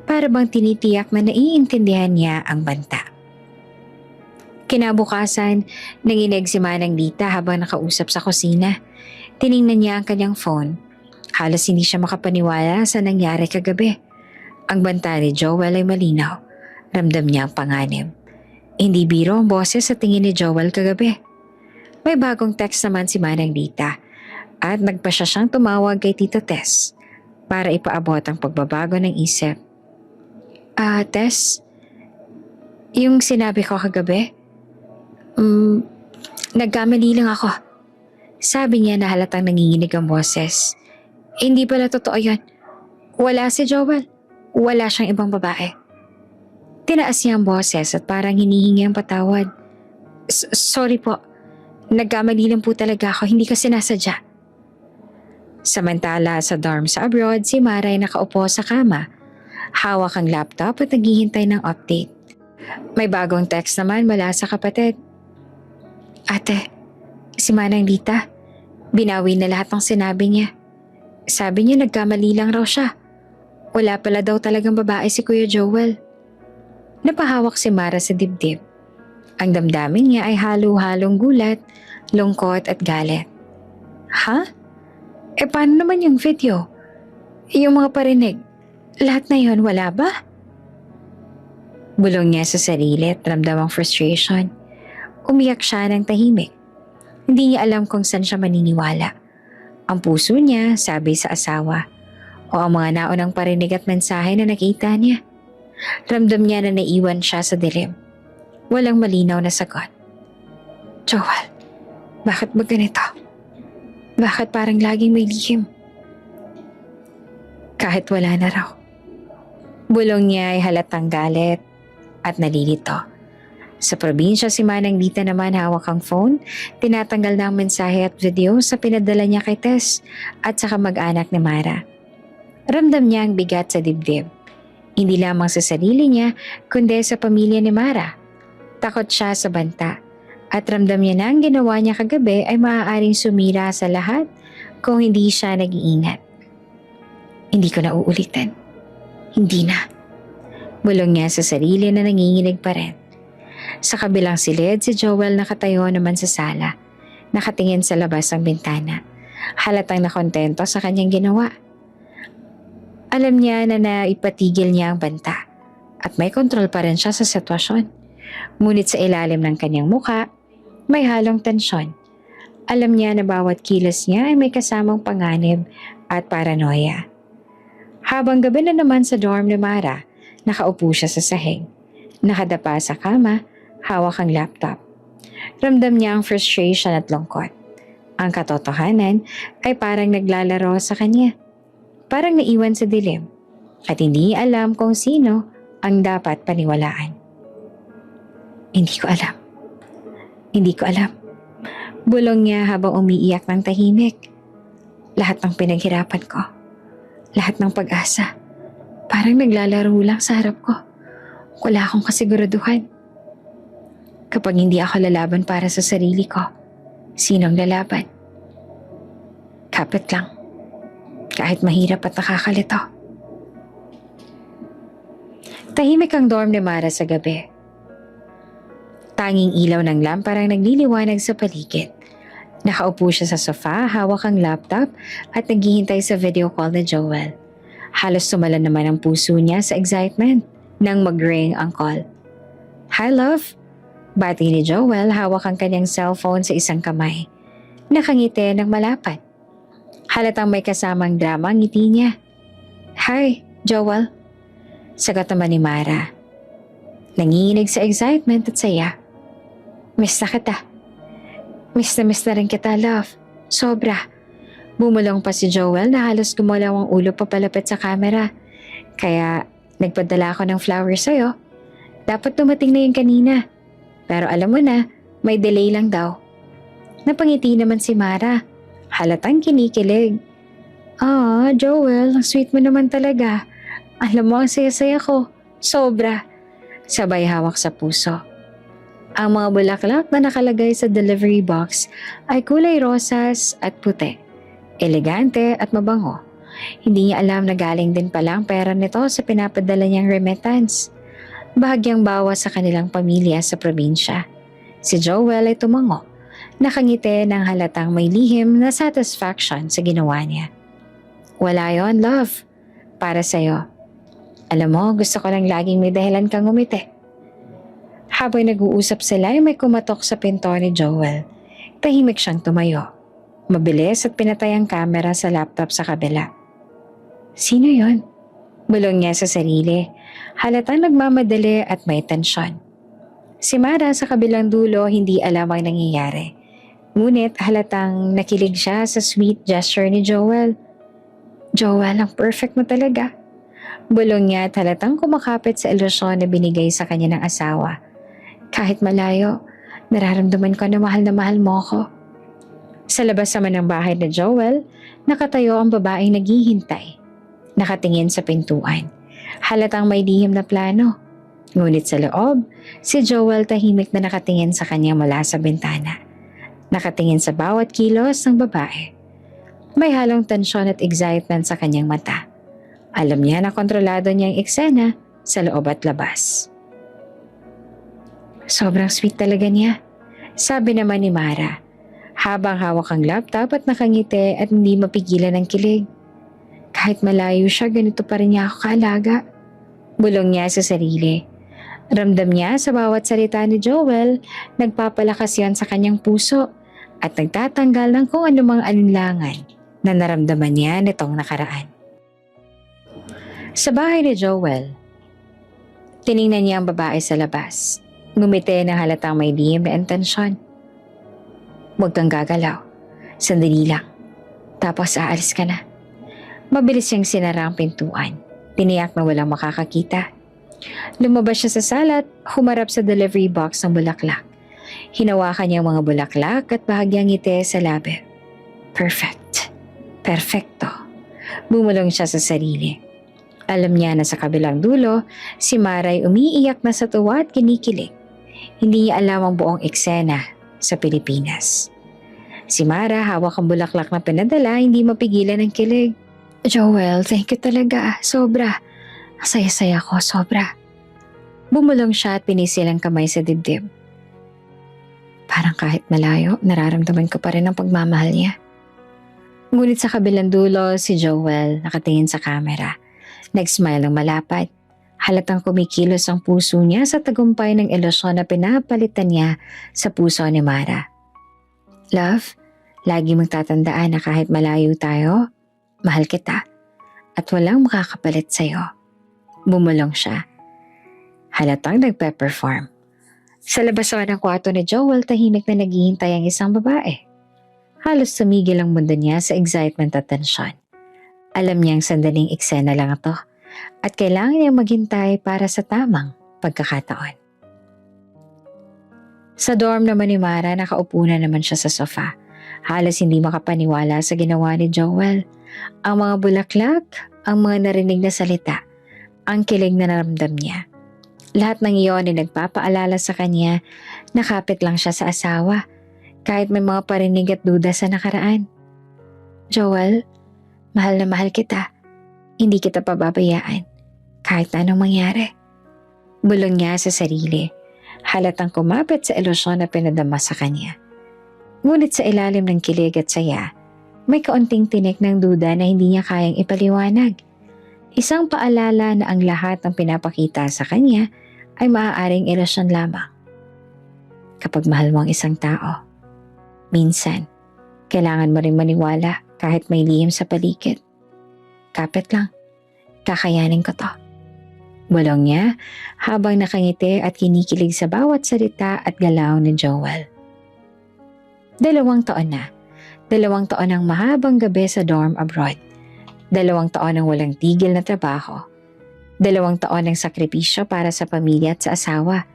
para bang tinitiyak na naiintindihan niya ang banta. Kinabukasan, nanginig si Manang Lita habang nakausap sa kusina. Tiningnan niya ang kanyang phone. Halos hindi siya makapaniwala sa nangyari kagabi. Ang banta ni Joel ay malinaw. Ramdam niya ang panganib. Hindi biro ang boses sa tingin ni Joel kagabi. May bagong text naman si Manang Lita at nagpa siya siyang tumawag kay Tita Tess para ipaabot ang pagbabago ng isip. Tess, yung sinabi ko kagabi, nagkamali lang ako. Sabi niya na halatang nanginginig ang boses. Hindi pala totoo yan. Wala si Joel. Wala siyang ibang babae. Tinaas niya ang boses at parang hinihingi ang patawad. Sorry po. Nagkamali lang po talaga ako, hindi ko sinasadya. Samantala sa dorm sa abroad, si Mara ay nakaupo sa kama. Hawak ang laptop at naghihintay ng update. May bagong text naman mula sa kapatid. Ate, si Manang Lita, binawi na lahat ng sinabi niya. Sabi niya nagkamali lang raw siya. Wala pala daw talagang babae si Kuya Joel. Napahawak si Mara sa dibdib. Ang damdamin niya ay halo-halong gulat, lungkot at galit. Ha? Paano naman yung video? Yung mga parinig, lahat na yun wala ba? Bulong niya sa sarili at ramdam ang frustration. Umiyak siya ng tahimik. Hindi niya alam kung saan siya maniniwala. Ang puso niya sabi sa asawa o ang mga naunang parinig at mensahe na nakita niya. Ramdam niya na naiwan siya sa dilim. Walang malinaw na sagot. Joel, bakit ba ganito? Bakit parang laging may lihim? kahit wala na raw. Bulong niya ay halatang galit at nalilito. Sa probinsya si Manang Dita naman hawak ang phone, tinatanggal na ang mensahe at video sa pinadala niya kay Tess at sa kamag-anak ni Mara. Ramdam niya ang bigat sa dibdib. Hindi lamang sa sarili niya, kundi sa pamilya ni Mara. Takot siya sa banta at ramdam niya na ang ginawa niya kagabi ay maaaring sumira sa lahat kung hindi siya nag-iingat. Hindi ko na uulitin. Hindi na. Bulong niya sa sarili na nanginginig pa rin. Sa kabilang silid, si Joel nakatayo naman sa sala. Nakatingin sa labas ng bintana. Halatang nakontento sa kanyang ginawa. Alam niya na naipatigil niya ang banta at may kontrol pa rin siya sa sitwasyon. Ngunit sa ilalim ng kanyang muka, may halong tensyon. Alam niya na bawat kilos niya ay may kasamang panganib at paranoia. Habang gabi na naman sa dorm ni Mara, nakaupo siya sa sahig. Nakadapa sa kama, hawak ang laptop. Ramdam niya ang frustration at lungkot. Ang katotohanan ay parang naglalaro sa kanya. Parang naiwan sa dilim at hindi alam kung sino ang dapat paniwalaan. Hindi ko alam. Hindi ko alam. Bulong niya habang umiiyak ng tahimik. Lahat ng pinaghirapan ko. Lahat ng pag-asa. Parang naglalaro lang sa harap ko. Wala akong kasiguraduhan. Kapag hindi ako lalaban para sa sarili ko, sinong lalaban? Kapit lang. Kahit mahirap at nakakalito. Tahimik ang dorm ni Mara sa gabi. Tanging ilaw ng lamparang nagliliwanag sa paligid. Nakaupo siya sa sofa, hawak ang laptop at naghihintay sa video call ni Joel. Halos sumala naman ang puso niya sa excitement nang mag-ring ang call. Hi love! Bati ni Joel, hawak ang kanyang cellphone sa isang kamay. Nakangiti ng malapad. Halatang may kasamang drama ang ngiti niya. Hi, Joel. Sagot naman ni Mara. Nanginginig sa excitement at saya. Miss na kita. Miss na rin kita, love. Sobra. Bumulong pa si Joel na halos gumalaw ang ulo papalapit sa camera. Kaya nagpadala ako ng flowers sa'yo. Dapat dumating na yung kanina. Pero alam mo na, may delay lang daw. Napangiti naman si Mara. Halatang kinikilig. Joel, ang sweet mo naman talaga. Alam mo, ang saya-saya ko. Sobra. Sabay hawak sa puso. Ang mga bulaklak na nakalagay sa delivery box ay kulay rosas at puti. Elegante at mabango. Hindi niya alam na galing din pala ang pera nito sa pinapadala niyang remittance. Bahagyang bawas sa kanilang pamilya sa probinsya. Si Joel ay tumango. Nakangiti ng halatang may lihim na satisfaction sa ginawa niya. Wala yon, love. Para sa'yo. Alam mo, gusto ko lang laging may dahilan kang umiti. Habang nag-uusap sila ay may kumatok sa pinto ni Joel. Tahimik siyang tumayo. Mabilis at pinatay ang camera sa laptop sa kabila. Sino yon? Bulong niya sa sarili. Halatang nagmamadali at may tensyon. Si Mara sa kabilang dulo hindi alam ang nangyayari. Ngunit halatang nakilig siya sa sweet gesture ni Joel. Joel, ang perfect mo talaga. Bulong niya at halatang kumakapit sa ilusyon na binigay sa kanya ng asawa. Kahit malayo, nararamdaman ko na mahal mo ako. Sa labas naman ng bahay ni Joel, nakatayo ang babaeng naghihintay. Nakatingin sa pintuan. Halatang may lihim na plano. Ngunit sa loob, si Joel tahimik na nakatingin sa kanya mula sa bintana. Nakatingin sa bawat kilos ng babae. May halong tensyon at excitement sa kanyang mata. Alam niya na kontrolado niya ang eksena sa loob at labas. Sobrang sweet talaga niya, sabi naman ni Mara. Habang hawak ang laptop at nakangiti at hindi mapigilan ng kilig. Kahit malayo siya, ganito pa rin niya ako kaalaga. Bulong niya sa sarili. Ramdam niya sa bawat salita ni Joel, nagpapalakas yan sa kanyang puso at nagtatanggal ng kung anumang alinlangan na naramdaman niya nitong nakaraan. Sa bahay ni Joel, tiningnan niya ang babae sa labas. Ngumiti na halatang may lihim na intensyon. Huwag kang gagalaw. Sandali lang. Tapos aalis ka na. Mabilis niyang sinara ang pintuan. Tiniyak na walang makakakita. Lumabas siya sa sala at humarap sa delivery box ng bulaklak. Hinawakan niya ang mga bulaklak at bahagyang ngiti sa labi. Perfect. Perfecto. Bumulong siya sa sarili. Alam niya na sa kabilang dulo, si Maray umiiyak na sa tuwa at kinikilig. Hindi niya alam ang buong eksena sa Pilipinas. Si Mara, hawak ang bulaklak na pinadala, hindi mapigilan ng kilig. Joel, thank you talaga. Sobra. Saya-saya ko, sobra. Bumulong siya at pinisil ang kamay sa dibdib. Parang kahit malayo, nararamdaman ko pa rin ang pagmamahal niya. Ngunit sa kabilang dulo, si Joel nakatingin sa camera. Nag-smile ng malapad. Halatang kumikilos ang puso niya sa tagumpay ng ilusyon na pinapalitan niya sa puso ni Mara. Love, lagi mong tatandaan na kahit malayo tayo, mahal kita at walang makakapalit sa'yo. Bumulong siya. Halatang nagpe-perform. Sa labasan ng kwarto ni Joel, tahimik na naghihintay ang isang babae. Halos tumigil ang mundo niya sa excitement at tensyon. Alam niyang sandaling eksena lang ito at kailangan niyang maghintay para sa tamang pagkakataon. Sa dorm naman ni Mara, nakaupo na naman siya sa sofa. Halos hindi makapaniwala sa ginawa ni Joel. Ang mga bulaklak, ang mga narinig na salita, ang kilig na naramdam niya. Lahat ng iyon ay nagpapaalala sa kanya na kapit lang siya sa asawa kahit may mga parinig at duda sa nakaraan. Joel, mahal na mahal kita. Hindi kita pababayaan kahit na anong mangyari. Bulong niya sa sarili. Halatang kumapit sa ilusyon na pinadama sa kanya. Ngunit sa ilalim ng kilig at saya, may kaunting tinik ng duda na hindi niya kayang ipaliwanag. Isang paalala na ang lahat ng pinapakita sa kanya ay maaaring ilusyon lamang. Kapag mahal mo ang isang tao, minsan, kailangan mo rin maniwala kahit may lihim sa paligid. Kapit lang, kakayanin ko to. Bulong niya habang nakangiti at kinikilig sa bawat salita at galaw ni Joel. 2 taon na. 2 taon ng mahabang gabi sa dorm abroad. 2 taon ng walang tigil na trabaho. 2 taon ng sakripisyo para sa pamilya at sa asawa.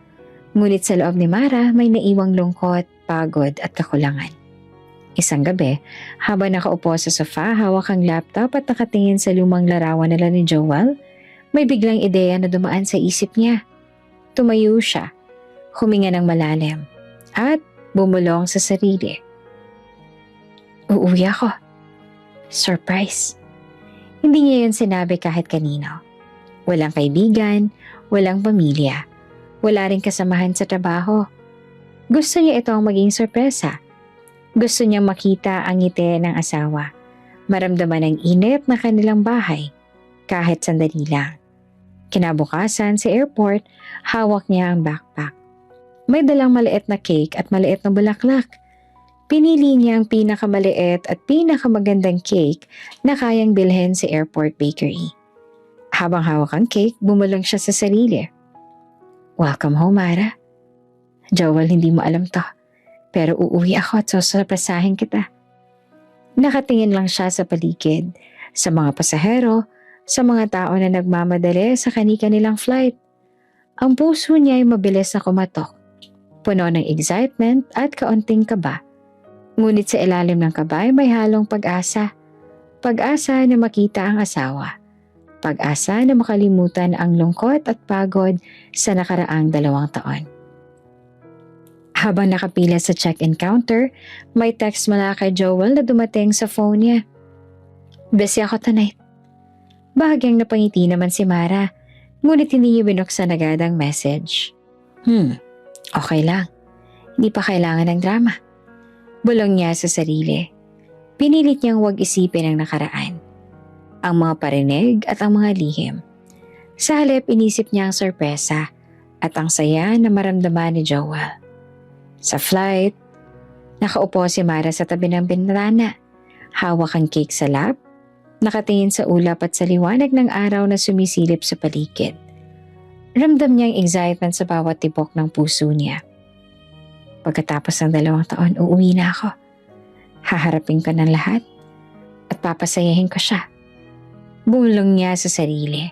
Ngunit sa loob ni Mara may naiwang lungkot, pagod at kakulangan. Isang gabi, habang nakaupo sa sofa, hawak ang laptop at nakatingin sa lumang larawan nila ni Joel, may biglang ideya na dumaan sa isip niya. Tumayo siya, huminga ng malalim, at bumulong sa sarili. Uuwi ako. Surprise. Hindi niya yun sinabi kahit kanino. Walang kaibigan, walang pamilya, wala ring kasamahan sa trabaho. Gusto niya itong maging sorpresa. Gusto niyang makita ang ngiti ng asawa, maramdaman ang init na kanilang bahay, kahit sandali lang. Kinabukasan sa airport, hawak niya ang backpack. May dalang maliit na cake at maliit na bulaklak. Pinili niya ang pinakamaliit at pinakamagandang cake na kayang bilhin sa airport bakery. Habang hawak ang cake, bumulong siya sa sarili. Welcome home, Mara. Joel, hindi mo alam to, pero uuwi ako at susurpresahin kita. Nakatingin lang siya sa paligid, sa mga pasahero, sa mga tao na nagmamadali sa kani-kanilang flight. Ang puso niya ay mabilis na kumatok, puno ng excitement at kaunting kaba. Ngunit sa ilalim ng kaba ay may halong pag-asa. Pag-asa na makita ang asawa. Pag-asa na makalimutan ang lungkot at pagod sa nakaraang 2 taon. Habang nakapila sa check-in counter, may text mula kay Joel na dumating sa phone niya. Busy ako tonight. Bahagyang napangiti naman si Mara, ngunit hindi niya binuksan agad ang message. Okay lang. Hindi pa kailangan ng drama. Bulong niya sa sarili. Pinilit niyang huwag isipin ang nakaraan, ang mga parinig at ang mga lihim. Sa halip, inisip niya ang sorpresa at ang saya na maramdaman ni Joel. Sa flight, nakaupo si Mara sa tabi ng bintana. Hawak ang cake sa lap, nakatingin sa ulap at sa liwanag ng araw na sumisilip sa paligid. Ramdam niya ang excitement sa bawat tibok ng puso niya. Pagkatapos ng 2 taon, uuwi na ako. Haharapin ko ng lahat at papasayahin ko siya. Bumulong niya sa sarili.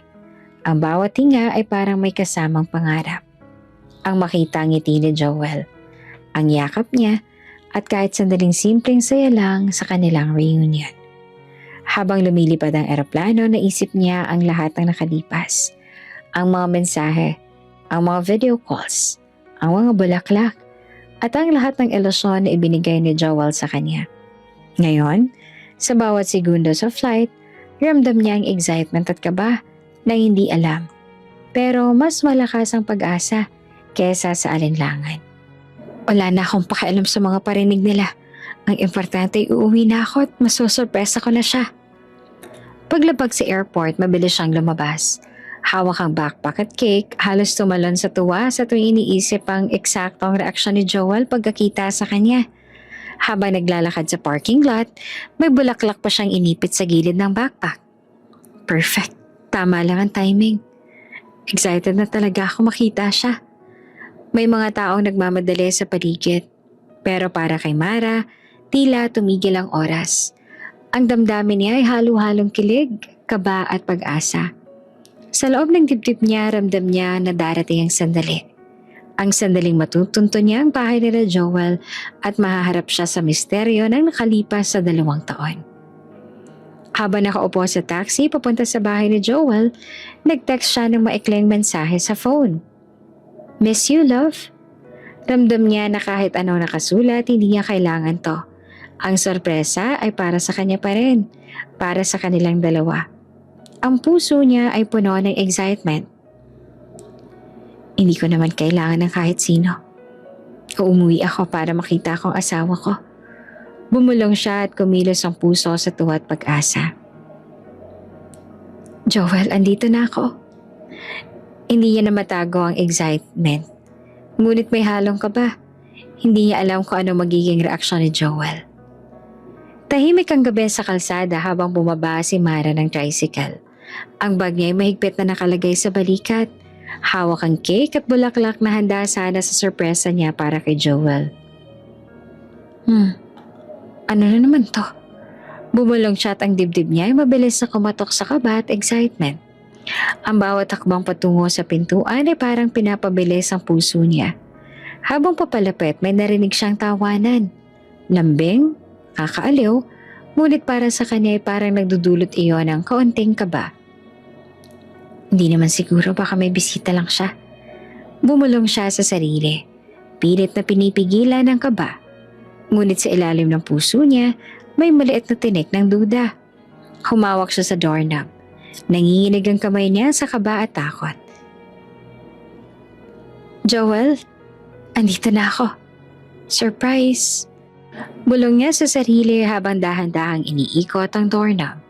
Ang bawat tinga ay parang may kasamang pangarap. Ang makita ang ngiti ni Joel, ang yakap niya, at kahit sandaling simpleng saya lang sa kanilang reunion. Habang lumilipad ang eroplano, naisip niya ang lahat ng nakalipas. Ang mga mensahe, ang mga video calls, ang mga bulaklak, at ang lahat ng ilusyon na ibinigay ni Joel sa kanya. Ngayon, sa bawat segundo sa flight, ramdam niya ang excitement at kaba na hindi alam. Pero mas malakas ang pag-asa kesa sa alinlangan. Wala na akong pakialam sa mga parinig nila. Ang importante ay uuwi na ako at masusurpresa ko na siya. Paglabag sa airport, mabilis siyang lumabas. Hawak ang backpack at cake, halos tumalon sa tuwa sa tuwing iniisip ang eksaktong reaksyon ni Joel pagkakita sa kanya. Habang naglalakad sa parking lot, may bulaklak pa siyang inipit sa gilid ng backpack. Perfect. Tama lang ang timing. Excited na talaga ako makita siya. May mga taong nagmamadali sa paligid. Pero para kay Mara, tila tumigil ang oras. Ang damdamin niya ay halo-halong kilig, kaba at pag-asa. Sa loob ng dibdib niya, ramdam niya na darating ang sandali. Ang sandaling matutunto niya ang bahay nila Joel at mahaharap siya sa misteryo ng nakalipas sa 2 taon. Habang nakaupo sa taxi papunta sa bahay ni Joel, nag-text siya ng maikling mensahe sa phone. "Miss you, love." Ramdam niya na kahit anong nakasulat, hindi niya kailangan to. Ang sorpresa ay para sa kanya pa rin, para sa kanilang dalawa. Ang puso niya ay puno ng excitement. Hindi ko naman kailangan ng kahit sino. Umuwi ako para makita akong asawa ko. Bumulong siya at kumilos ang puso sa tuwa at pag-asa. Joel, andito na ako. Hindi niya na matago ang excitement. Ngunit may halong kaba. Hindi niya alam kung ano magiging reaksyon ni Joel. Tahimik ang gabi sa kalsada habang bumaba si Mara ng tricycle. Ang bag niya ay mahigpit na nakalagay sa balikat. Hawak ang cake at bulaklak na handa sana sa sorpresa niya para kay Joel. Ano na naman to? Bumulong siya at ang dibdib niya ay mabilis na kumatok sa kaba at excitement. Ang bawat hakbang patungo sa pintuan ay parang pinapabilis ang puso niya. Habang papalapit, may narinig siyang tawanan. Lambing, kakaaliw, ngunit para sa kanya ay parang nagdudulot iyon ng kaunting kaba. Hindi naman siguro, baka may bisita lang siya. Bumulong siya sa sarili. Pilit na pinipigilan ng kaba. Ngunit sa ilalim ng puso niya, may maliit na tinik ng duda. Humawak siya sa doorknob. Nanginginig ang kamay niya sa kaba at takot. Joel, andito na ako. Surprise! Bulong niya sa sarili habang dahan-dahang iniikot ang doorknob.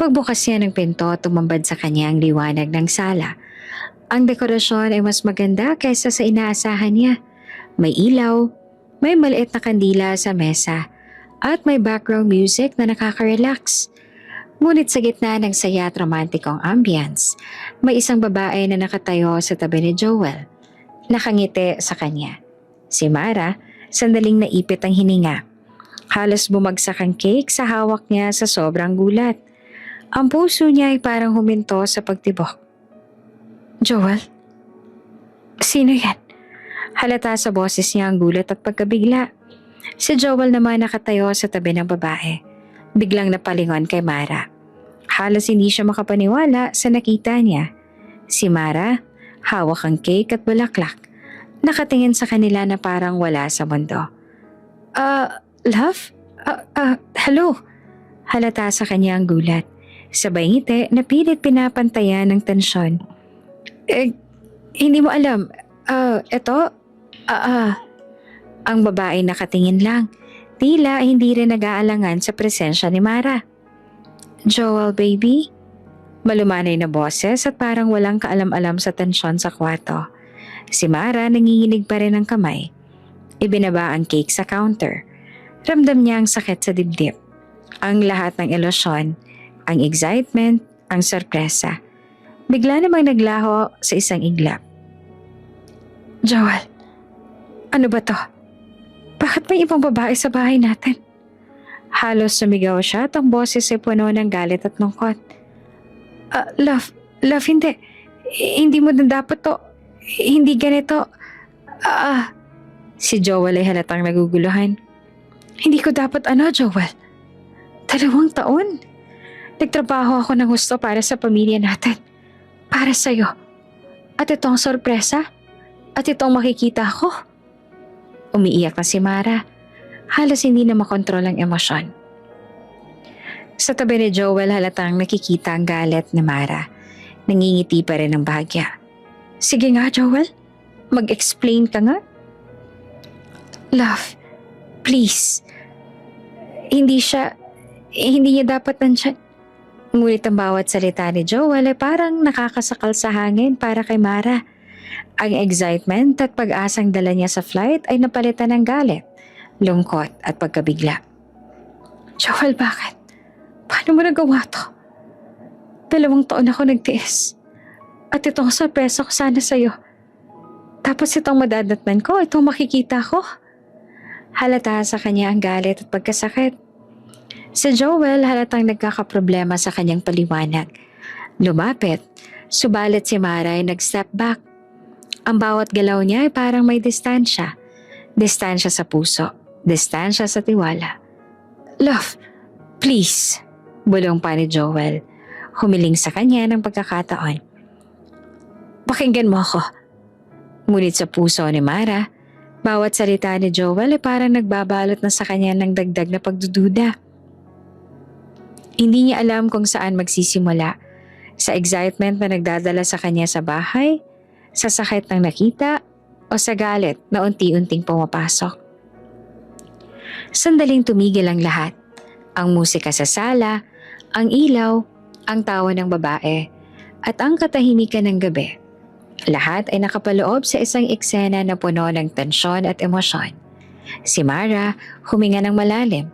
Pagbukas niya ng pinto, tumambad sa kanya ang liwanag ng sala. Ang dekorasyon ay mas maganda kaysa sa inaasahan niya. May ilaw, may maliit na kandila sa mesa, at may background music na nakaka-relax. Ngunit sa gitna ng saya at romantikong ambience, may isang babae na nakatayo sa tabi ni Joel. Nakangiti sa kanya. Si Mara, sandaling naipit ang hininga. Halos bumagsak ang cake sa hawak niya sa sobrang gulat. Ang puso niya ay parang huminto sa pagtibok. Joel? Sino yan? Halata sa boses niya ang gulat at pagkabigla. Si Joel naman nakatayo sa tabi ng babae. Biglang napalingon kay Mara. Halos hindi siya makapaniwala sa nakita niya. Si Mara, hawak ang cake at bulaklak. Nakatingin sa kanila na parang wala sa mundo. Love? Hello? Halata sa kanya ang gulat. Sabay ngiti na pilit pinapantayan ng tensyon. Hindi mo alam. Ang babae nakatingin lang. Tila hindi rin nag-aalangan sa presensya ni Mara. Joel, baby? Malumanay na boses at parang walang kaalam-alam sa tensyon sa kwarto. Si Mara nanginginig pa rin ang kamay. Ibinaba ang cake sa counter. Ramdam niya ang sakit sa dibdib. Ang lahat ng ilusyon, ang excitement, ang sorpresa. Bigla namang naglaho sa isang iglap. Joel, ano ba to? Bakit may ibang babae sa bahay natin? Halos sumigaw siya at ang boses ay puno ng galit at lungkot. Love, hindi. Hindi mo na dapat to. Hindi ganito. Si Joel ay halatang naguguluhan. Hindi ko dapat Joel? 2 taon. Nagtrabaho ako ng gusto para sa pamilya natin. Para sa'yo. At itong sorpresa. At itong makikita ko. Umiiyak na si Mara. Halos hindi na makontrol ang emosyon. Sa tabi ni Joel halatang nakikita ang galit ni Mara. Nangingiti pa rin ang bahagya. Sige nga, Joel. Mag-explain ka nga. Love, please. Hindi niya dapat nandyan. Ngunit ang bawat salita ni Joel ay parang nakakasakal sa hangin para kay Mara. Ang excitement at pag-asang dala niya sa flight ay napalitan ng galit, lungkot at pagkabigla. Joel, bakit? Paano mo nagawa to? 2 taon ako nagtiis. At itong sorpresa ko sana sa'yo. Tapos itong madadatnan ko, itong makikita ko. Halata sa kanya ang galit at pagkasakit. Si Joel halatang nagkakaproblema sa kanyang paliwanag. Lumapit, subalit si Mara ay nag-step back. Ang bawat galaw niya ay parang may distansya. Distansya sa puso, distansya sa tiwala. Love, please, bulong pa ni Joel. Humiling sa kanya ng pagkakataon. Pakinggan mo ako. Ngunit sa puso ni Mara, bawat salita ni Joel ay parang nagbabalot na sa kanya ng dagdag na pagdududa. Hindi niya alam kung saan magsisimula. Sa excitement na nagdadala sa kanya sa bahay, sa sakit ng nakita, o sa galit na unti-unting pumapasok. Sandaling tumigil ang lahat. Ang musika sa sala, ang ilaw, ang tawa ng babae, at ang katahimikan ng gabi. Lahat ay nakapaloob sa isang eksena na puno ng tensyon at emosyon. Si Mara huminga ng malalim.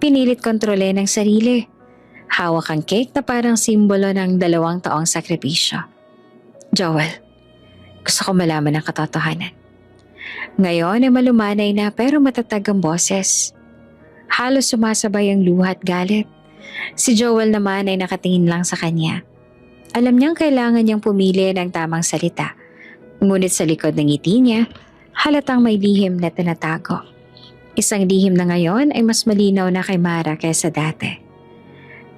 Pinilit kontrolin ang sarili. Hawak ang cake na parang simbolo ng 2 taong sakripisyo. Joel, gusto ko malaman ang katotohanan. Ngayon ay malumanay na pero matatag ang boses. Halos sumasabay ang luha at galit. Si Joel naman ay nakatingin lang sa kanya. Alam niyang kailangan niyang pumili ng tamang salita. Ngunit sa likod ng ngiti niya, halatang may lihim na tinatago. Isang lihim na ngayon ay mas malinaw na kay Mara kaysa dati.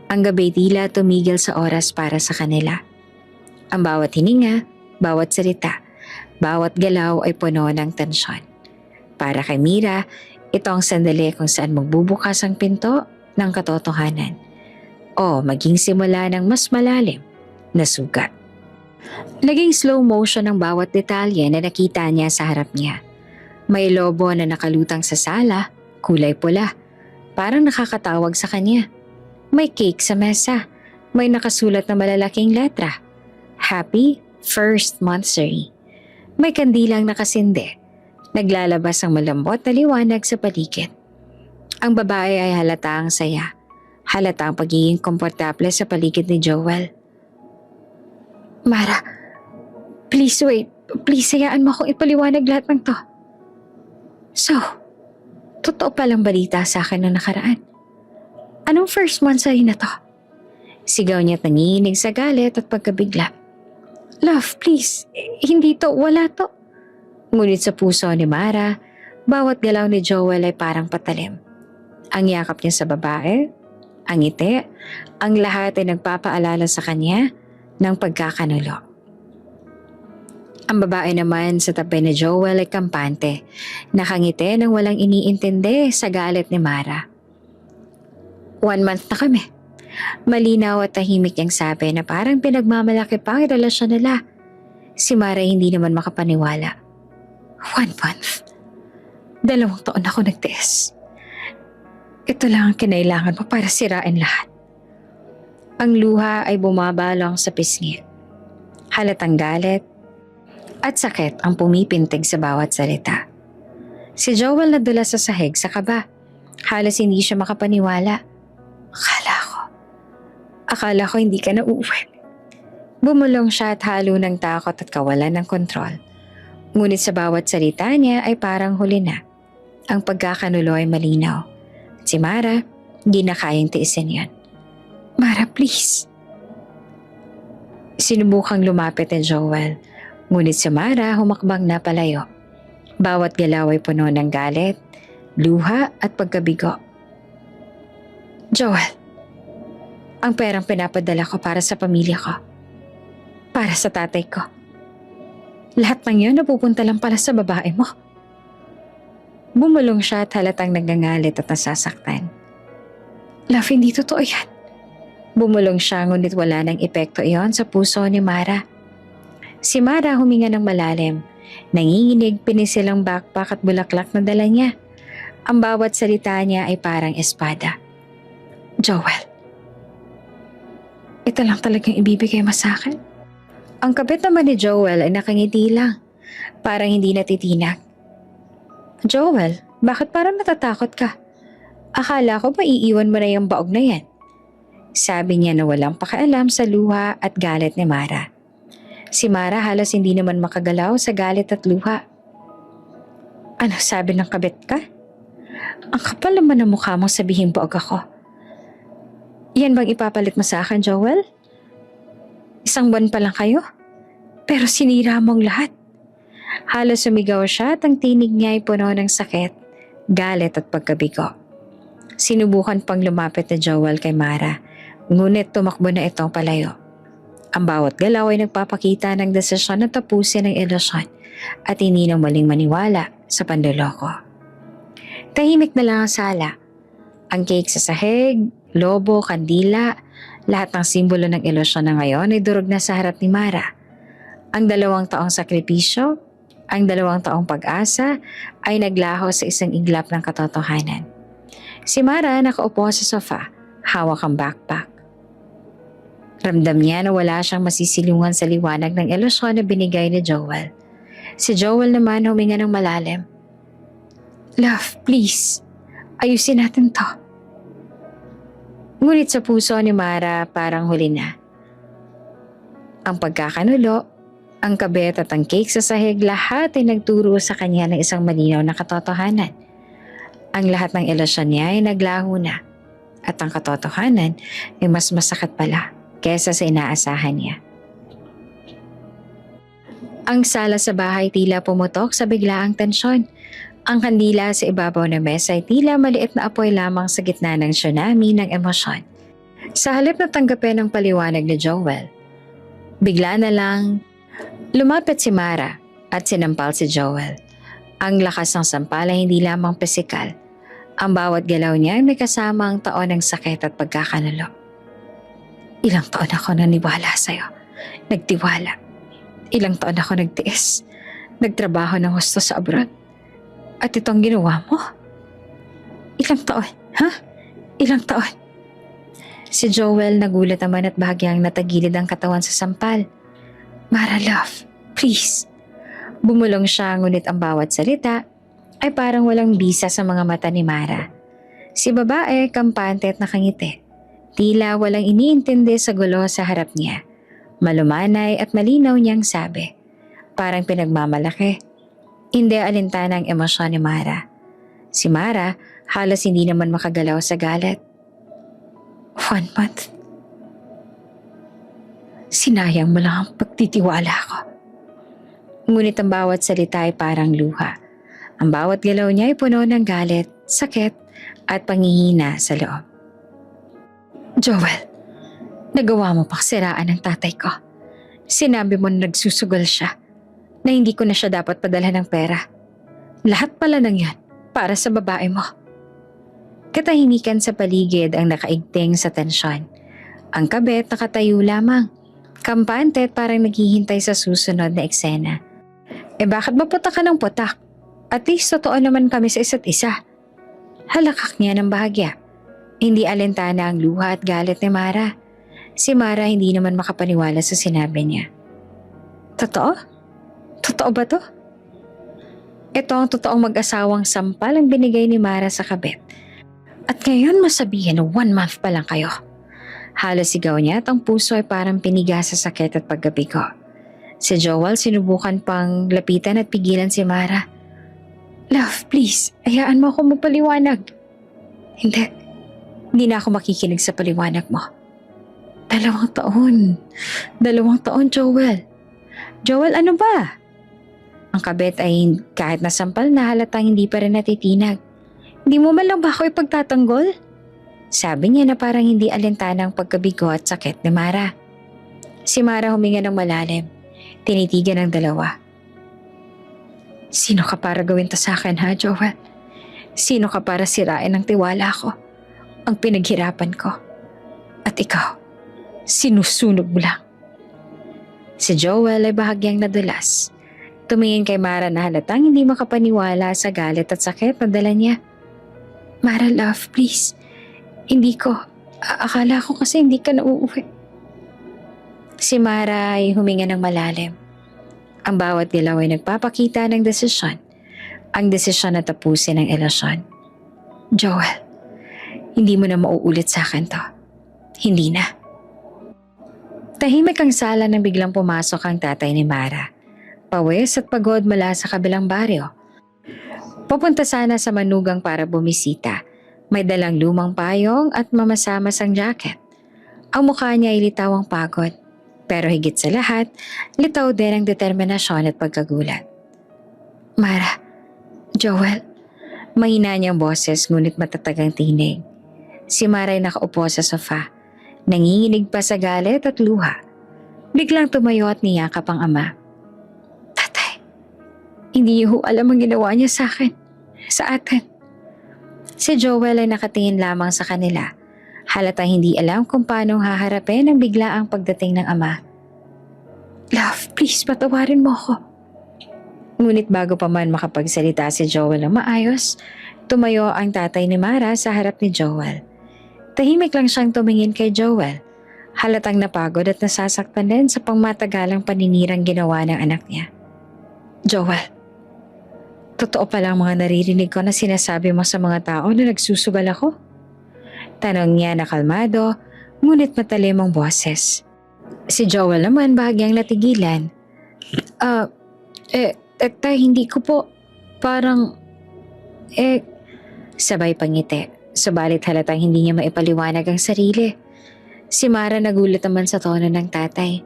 Ang gabi tila tumigil sa oras para sa kanila. Ang bawat hininga, bawat salita, bawat galaw ay puno ng tensyon. Para kay Mira, ito ang sandali kung saan magbubukas ang pinto ng katotohanan o maging simula ng mas malalim na sugat. Naging slow motion ang bawat detalye na nakita niya sa harap niya. May lobo na nakalutang sa sala, kulay pula, parang nakakatawag sa kanya. May cake sa mesa, may nakasulat na malalaking letra, Happy First Monthsary. May kandilang nakasindi, naglalabas ang malambot na liwanag sa paligid. Ang babae ay halatang saya, halatang pagiging komportable sa paligid ni Joel. Mara, please wait. Please hayaan mo akong ipaliwanag lahat ng to. So, totoo palang balita sa akin na nakaraan. Anong first monthsary na to? Sigaw niya't nanginginig sa galit at pagkabigla. Love, please. Hindi to, wala to. Ngunit sa puso ni Mara, bawat galaw ni Joel ay parang patalim. Ang yakap niya sa babae, ang ngiti, ang lahat ay nagpapaalala sa kanya ng pagkakanulo. Ang babae naman sa tabi ni Joel ay kampante, nakangiti nang walang iniintindi sa galit ni Mara. 1 month na kami. Malinaw at tahimik niyang sabi na parang pinagmamalaki pa ang relasyon nila. Si Mara hindi naman makapaniwala. 1 month? 2 taon ako nagtiis. Ito lang ang kinailangan mo para sirain lahat. Ang luha ay bumabalong sa pisngi. Halatang galit at sakit ang pumipintig sa bawat salita. Si Joel nadula sa sahig sa kaba. Halos hindi siya makapaniwala. Akala ko hindi ka na uuwi. Bumulong siya at halo ng takot at kawalan ng kontrol. Ngunit sa bawat salita niya ay parang huli na. Ang pagkakanulo ay malinaw. Si Mara, hindi na kayang tiisin yan. Mara, please. Sinubukang lumapit ni Joel, ngunit si Mara humakbang na palayo. Bawat galaw ay puno ng galit, luha at pagkabigo. Joel, ang perang pinapadala ko para sa pamilya ko. Para sa tatay ko. Lahat ng yun napupunta lang pala sa babae mo. Bumulong siya at halatang nagngangalit at nasasaktan. Love, hindi totoo yan. Bumulong siya ngunit wala nang epekto iyon sa puso ni Mara. Si Mara huminga ng malalim. Nanginginig, pinisil ang backpack at bulaklak na dala niya. Ang bawat salita niya ay parang espada. Joel, ito lang talagang ibibigay mo sa akin? Ang kabit naman ni Joel ay nakangiti lang. Parang hindi natitinag. Joel, bakit parang natatakot ka? Akala ko ba iiwan mo na yung baog na yan? Sabi niya na walang pakialam sa luha at galit ni Mara. Si Mara halos hindi naman makagalaw sa galit at luha. Ano sabi ng kabit ka? Ang kapal naman ng mukha mong sabihin baog ako. Yan bang ipapalit mo sa akin, Joel? 1 buwan pa lang kayo? Pero sinira mong lahat. Halos sumigaw siya at ang tinig niya ay puno ng sakit, galit at pagkabigo. Sinubukan pang lumapit na Joel kay Mara, ngunit tumakbo na itong palayo. Ang bawat galaw ay nagpapakita ng desisyon na tapusin ang ilusyon at hindi na maling maniwala sa panloloko. Tahimik na lang ang sala. Ang cake sa sahig, lobo, kandila, lahat ng simbolo ng ilusyon na ngayon ay durog na sa harap ni Mara. Ang 2 taong sakripisyo, ang 2 taong pag-asa ay naglaho sa isang iglap ng katotohanan. Si Mara nakaupo sa sofa, hawak ang backpack. Ramdam niya na wala siyang masisilungan sa liwanag ng ilusyon na binigay ni Joel. Si Joel naman huminga ng malalim. Love, please, ayusin natin to. Ngunit sa puso ni Mara parang huli na. Ang pagkakanulo, ang kabet at ang cake sa sahig, lahat ay nagturo sa kanya ng isang malinaw na katotohanan. Ang lahat ng ilusyon niya ay naglaho na at ang katotohanan ay mas masakit pala kesa sa inaasahan niya. Ang sala sa bahay tila pumutok sa biglaang tensyon. Ang kandila sa ibabaw ng mesa ay tila maliit na apoy lamang sa gitna ng tsunami ng emosyon. Sa halip na tanggapin ang paliwanag ni Joel, bigla na lang lumapit si Mara at sinampal si Joel. Ang lakas ng sampal ay hindi lamang pisikal. Ang bawat galaw niya ay may kasamang taon ng sakit at pagkakanulo. Ilang taon ako naniwala sa'yo. Nagtiwala. Ilang taon ako nagtiis. Nagtrabaho ng husto sa abroad. At itong ginawa mo? Ilang taon? Ha? Ilang taon? Si Joel nagulat naman at bahagyang natagilid ang katawan sa sampal. Mara, love, please. Bumulong siya ngunit ang bawat salita ay parang walang bisa sa mga mata ni Mara. Si babae kampante at nakangiti. Tila walang iniintindi sa gulo sa harap niya. Malumanay at malinaw niyang sabi. Parang pinagmamalaki. Hindi alintana ang emosyon ni Mara. Si Mara halos hindi naman makagalaw sa galit. 1 month. Sinayang mo lang ang pagtitiwala ko. Ngunit ang bawat salita ay parang luha. Ang bawat galaw niya ay puno ng galit, sakit at pangihina sa loob. Joel, nagawa mo pang siraan ng tatay ko. Sinabi mo na nagsusugal siya, na hindi ko na siya dapat padala ng pera. Lahat pala ng yan para sa babae mo. Katahimikan sa paligid ang nakaigting sa tensyon. Ang kabet nakatayo lamang, kampante at parang naghihintay sa susunod na eksena. Bakit ba putak ka ng putak? At least totoo naman kami sa isa't isa. Halakak niya ng bahagya. Hindi alintana ang luha at galit ni Mara. Si Mara hindi naman makapaniwala sa sinabi niya. Totoo? Totoo ba to? Ito ang totoong mag-asawang sampal ang binigay ni Mara sa kabit. At ngayon masabihin na 1 month pa lang kayo. Halos sigaw niya at ang puso ay parang piniga sa sakit at pagkabigo. Si Joel sinubukan pang lapitan at pigilan si Mara. Love, please, hayaan mo ako magpaliwanag. Hindi na ako makikinig sa paliwanag mo. 2 taon. 2 taon, Joel. Joel, ano ba? Ang kabit ay kahit nasampal na halatang hindi pa rin natitinag. Hindi mo man lang ba ako ipagtatanggol? Sabi niya na parang hindi alintana ang pagkabigo at sakit ni Mara. Si Mara huminga ng malalim. Tinitigan ng dalawa. Sino ka para gawin to sa akin, ha, Joel? Sino ka para sirain ang tiwala ko? Ang pinaghirapan ko. At ikaw, sinusunog mo lang. Si Joel ay bahagyang nadulas. Tumingin kay Mara na halatang hindi makapaniwala sa galit at sakit na dala niya. Mara, love, please. Hindi ko. Akala ko kasi hindi ka nauuwi. Si Mara ay huminga ng malalim. Ang bawat dilaw ay nagpapakita ng desisyon. Ang desisyon na tapusin ang relasyon. Joel, hindi mo na mauulit sa akin to. Hindi na. Tahimik ang sala nang biglang pumasok ang tatay ni Mara. Pawis at pagod mula sa kabilang baryo. Papunta sana sa manugang para bumisita. May dalang lumang payong at mamasamasang jacket. Ang mukha niya ay litaw ang pagod. Pero higit sa lahat, litaw din ang determinasyon at pagkagulat. Mara, Joel, mahina niyang boses ngunit matatag ang tinig. Si Mara ay nakaupo sa sofa. Nanginginig pa sa galit at luha. Biglang tumayo at niyakap ang ama. Tatay, hindi niyo alam ang ginawa niya sa akin, sa atin. Si Joel ay nakatingin lamang sa kanila. Halatang hindi alam kung paano haharapin ang biglaang pagdating ng ama. Love, please patawarin mo ako. Ngunit bago pa man makapagsalita si Joel ng maayos, tumayo ang tatay ni Mara sa harap ni Joel. Tahimik lang siyang tumingin kay Joel. Halatang napagod at nasasaktan din sa pangmatagalang paninirang ginawa ng anak niya. Joel, totoo pala ang mga naririnig ko na sinasabi mo sa mga tao na nagsusugal ako? Tanong niya na kalmado, ngunit matalim ang boses. Si Joel naman bahagyang natigilan. Tay, hindi ko po, parang, sabay pangiti. Subalit halatang hindi niya maipaliwanag ang sarili. Si Mara nagulat naman sa tono ng tatay.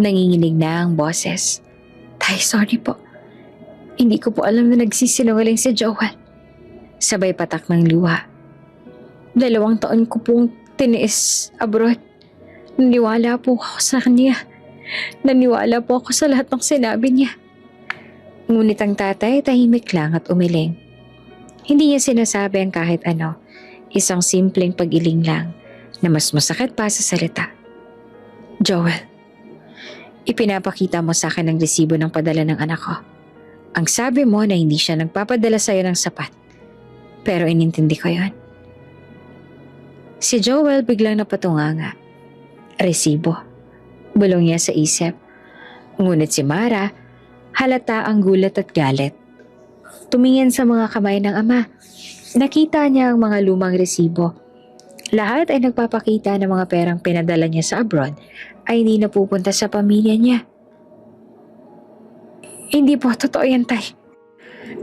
Nanginginig na ang boses. Tay, sorry po. Hindi ko po alam na nagsisinungaling si Joel. Sabay patak ng luha. 2 taon ko pong tiniis abroad. Naniwala po ako sa kanya. Naniwala po ako sa lahat ng sinabi niya. Ngunit ang tatay tahimik lang at umiling. Hindi niya sinasabi ang kahit ano. Isang simpleng pag-iling lang na mas masakit pa sa salita. Joel, ipinapakita mo sa akin ang resibo ng padala ng anak ko. Ang sabi mo na hindi siya nagpapadala sa'yo ng sapat. Pero inintindi ko yon. Si Joel biglang napatunganga. Resibo. Bulong niya sa isip. Ngunit si Mara, halata ang gulat at galit. Tumingin sa mga kamay ng ama. Nakita niya ang mga lumang resibo. Lahat ay nagpapakita ng mga perang pinadala niya sa abroad ay hindi napupunta sa pamilya niya. Hindi po totoo yan, Tay.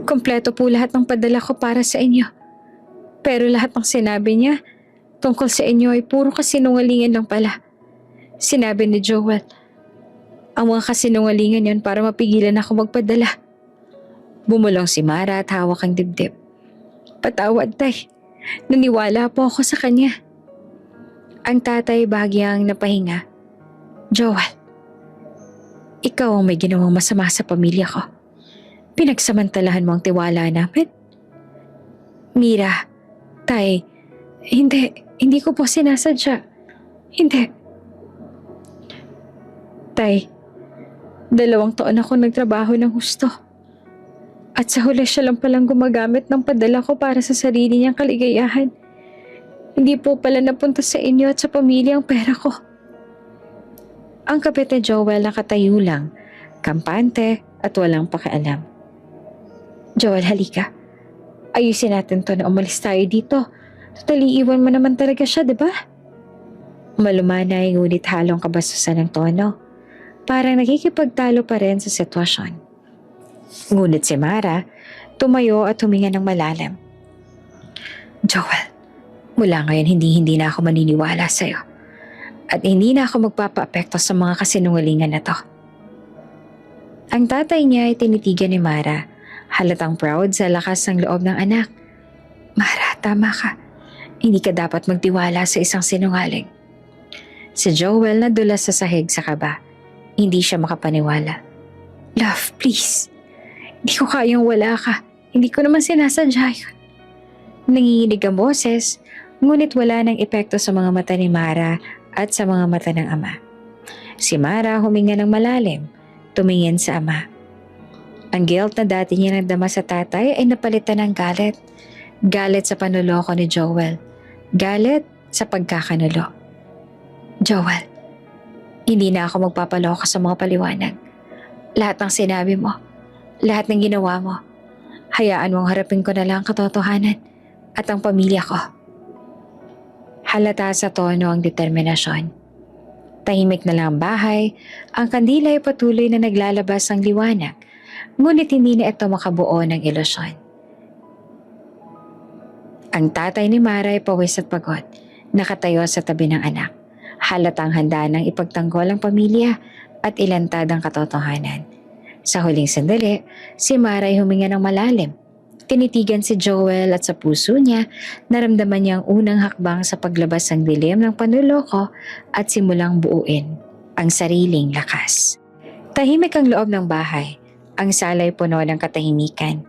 Kompleto po lahat ng padala ko para sa inyo. Pero lahat ng sinabi niya tungkol sa inyo ay puro kasinungalingan lang pala. Sinabi ni Joel, ang mga kasinungalingan yon para mapigilan ako magpadala. Bumulong si Mara at hawak ang dibdib. Patawad, Tay. Naniwala po ako sa kanya. Ang tatay bahagyang napahinga. Joel, ikaw ang may ginawang masama sa pamilya ko. Pinagsamantalahan mo ang tiwala namin. Mira, Tay, hindi ko po sinasadya. Hindi. Tay, 2 taon ako nagtrabaho ng husto. At sa huli siya lang palang gumagamit ng padala ko para sa sarili niyang kaligayahan. Hindi po pala napunta sa inyo at sa pamilya ang pera ko. Ang kapitbahay Joel nakatayo lang, kampante at walang pakialam. Joel, halika. Ayusin natin to na umalis tayo dito. Totally iwan mo naman talaga siya, di ba? Malumanay ngunit halong kabastusan ng tono. Parang nakikipagtalo pa rin sa sitwasyon. Ngunit si Mara, tumayo at huminga ng malalim. Joel, mula ngayon hindi na ako maniniwala sa'yo. At hindi na ako magpapaapekto sa mga kasinungalingan na to. Ang tatay niya ay tinitigan ni Mara, halatang proud sa lakas ng loob ng anak. Mara, tama ka. Hindi ka dapat magtiwala sa isang sinungaling. Si Joel nadulas sa sahig sa kaba. Hindi siya makapaniwala. Love, please. Hindi ko kayang wala ka. Hindi ko naman sinasadya yun. Nanginginig ang boses, ngunit wala nang epekto sa mga mata ni Mara at sa mga mata ng ama. Si Mara huminga ng malalim, tumingin sa ama. Ang guilt na dati niya nagdama sa tatay ay napalitan ng galit. Galit sa panuloko ni Joel. Galit sa pagkakanulo. Joel, hindi na ako magpapaloko sa mga paliwanag. Lahat ng sinabi mo, lahat ng ginawa mo, hayaan mong harapin ko na lang ang katotohanan at ang pamilya ko. Halata sa tono ang determinasyon. Tahimik na lang ang bahay, ang kandila ay patuloy na naglalabas ng liwanag, ngunit hindi na ito makabuo ng ilusyon. Ang tatay ni Mara ay pawis at pagod, nakatayo sa tabi ng anak. Halatang handa ng ipagtanggol ang pamilya at ilantad ang katotohanan. Sa huling sandali, si Mara ay huminga ng malalim. Tinitigan si Joel at sa puso niya, naramdaman niya ang unang hakbang sa paglabas ng dilim ng panluloko at simulang buuin ang sariling lakas. Tahimik ang loob ng bahay. Ang sala ay puno ng katahimikan,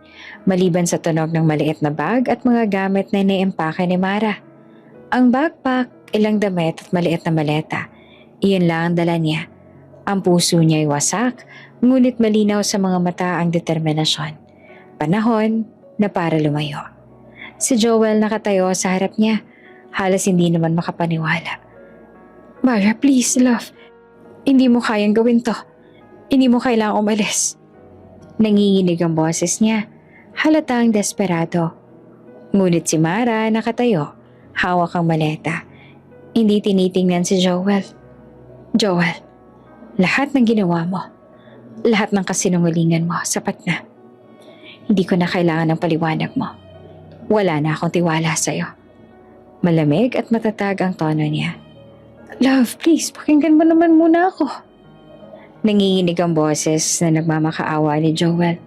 maliban sa tunog ng maliit na bag at mga gamit na iniempake ni Mara. Ang backpack, ilang damit at maliit na maleta, iyon lang ang dala niya. Ang puso niya ay wasak, ngunit malinaw sa mga mata ang determinasyon. Panahon na para lumayo. Si Joel nakatayo sa harap niya, halos hindi naman makapaniwala. Mara, please love, hindi mo kayang gawin to. Hindi mo kailangang umalis. Nanginginig ang boses niya, halatang desperado. Ngunit si Mara nakatayo, hawak ang maleta. Hindi tinitingnan si Joel. Joel, lahat ng ginawa mo, lahat ng kasinungalingan mo, sapat na. Hindi ko na kailangan ng paliwanag mo. Wala na akong tiwala sa'yo. Malamig at matatag ang tono niya. Love, please, pakinggan mo naman muna ako. Nanginginig ang boses na nagmamakaawa ni Joel.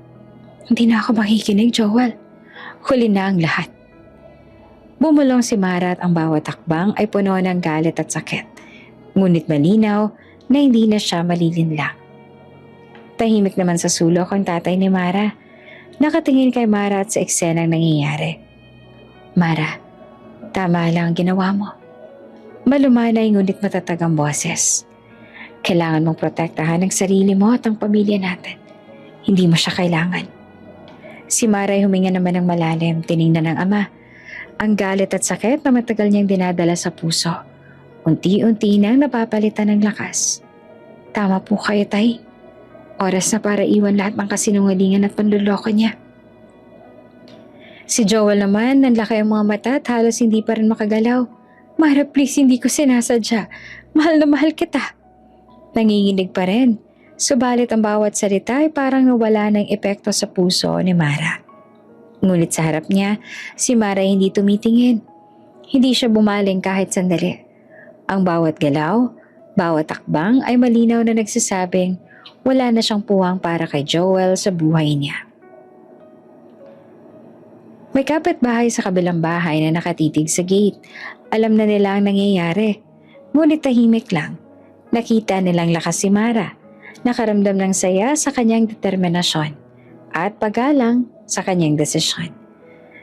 Hindi na ako makikinig, Joel. Huli na ang lahat. Bumulong si Mara at ang bawat takbang ay puno ng galit at sakit. Ngunit malinaw na hindi na siya malilinlang. Tahimik naman sa sulok ang tatay ni Mara. Nakatingin kay Mara at sa eksenang nangyayari. Mara, tama lang ang ginawa mo. Malumanay ngunit matatag ang boses. Kailangan mong protektahan ang sarili mo at ang pamilya natin. Hindi mo siya kailangan. Si Mara ay huminga naman ng malalim, tiningnan ng ama. Ang galit at sakit na matagal niyang dinadala sa puso. Unti-unti nang napapalitan ng lakas. Tama po kayo, tay. Oras na para iwan lahat ng kasinungalingan at panluloko niya. Si Joel naman, nanlaki ang mga mata at halos hindi pa rin makagalaw. Mara, please, hindi ko sinasadya. Mahal na mahal kita. Nanginginig pa rin. Subalit ang bawat salita ay parang nawala ng epekto sa puso ni Mara. Ngunit sa harap niya, si Mara hindi tumitingin. Hindi siya bumaling kahit sandali. Ang bawat galaw, bawat takbang ay malinaw na nagsasabing wala na siyang puwang para kay Joel sa buhay niya. May kapitbahay sa kabilang bahay na nakatitig sa gate. Alam na nila ang nangyayari. Ngunit tahimik lang. Nakita nilang lakas si Mara. Nakaramdam ng saya sa kanyang determinasyon at paggalang sa kanyang desisyon.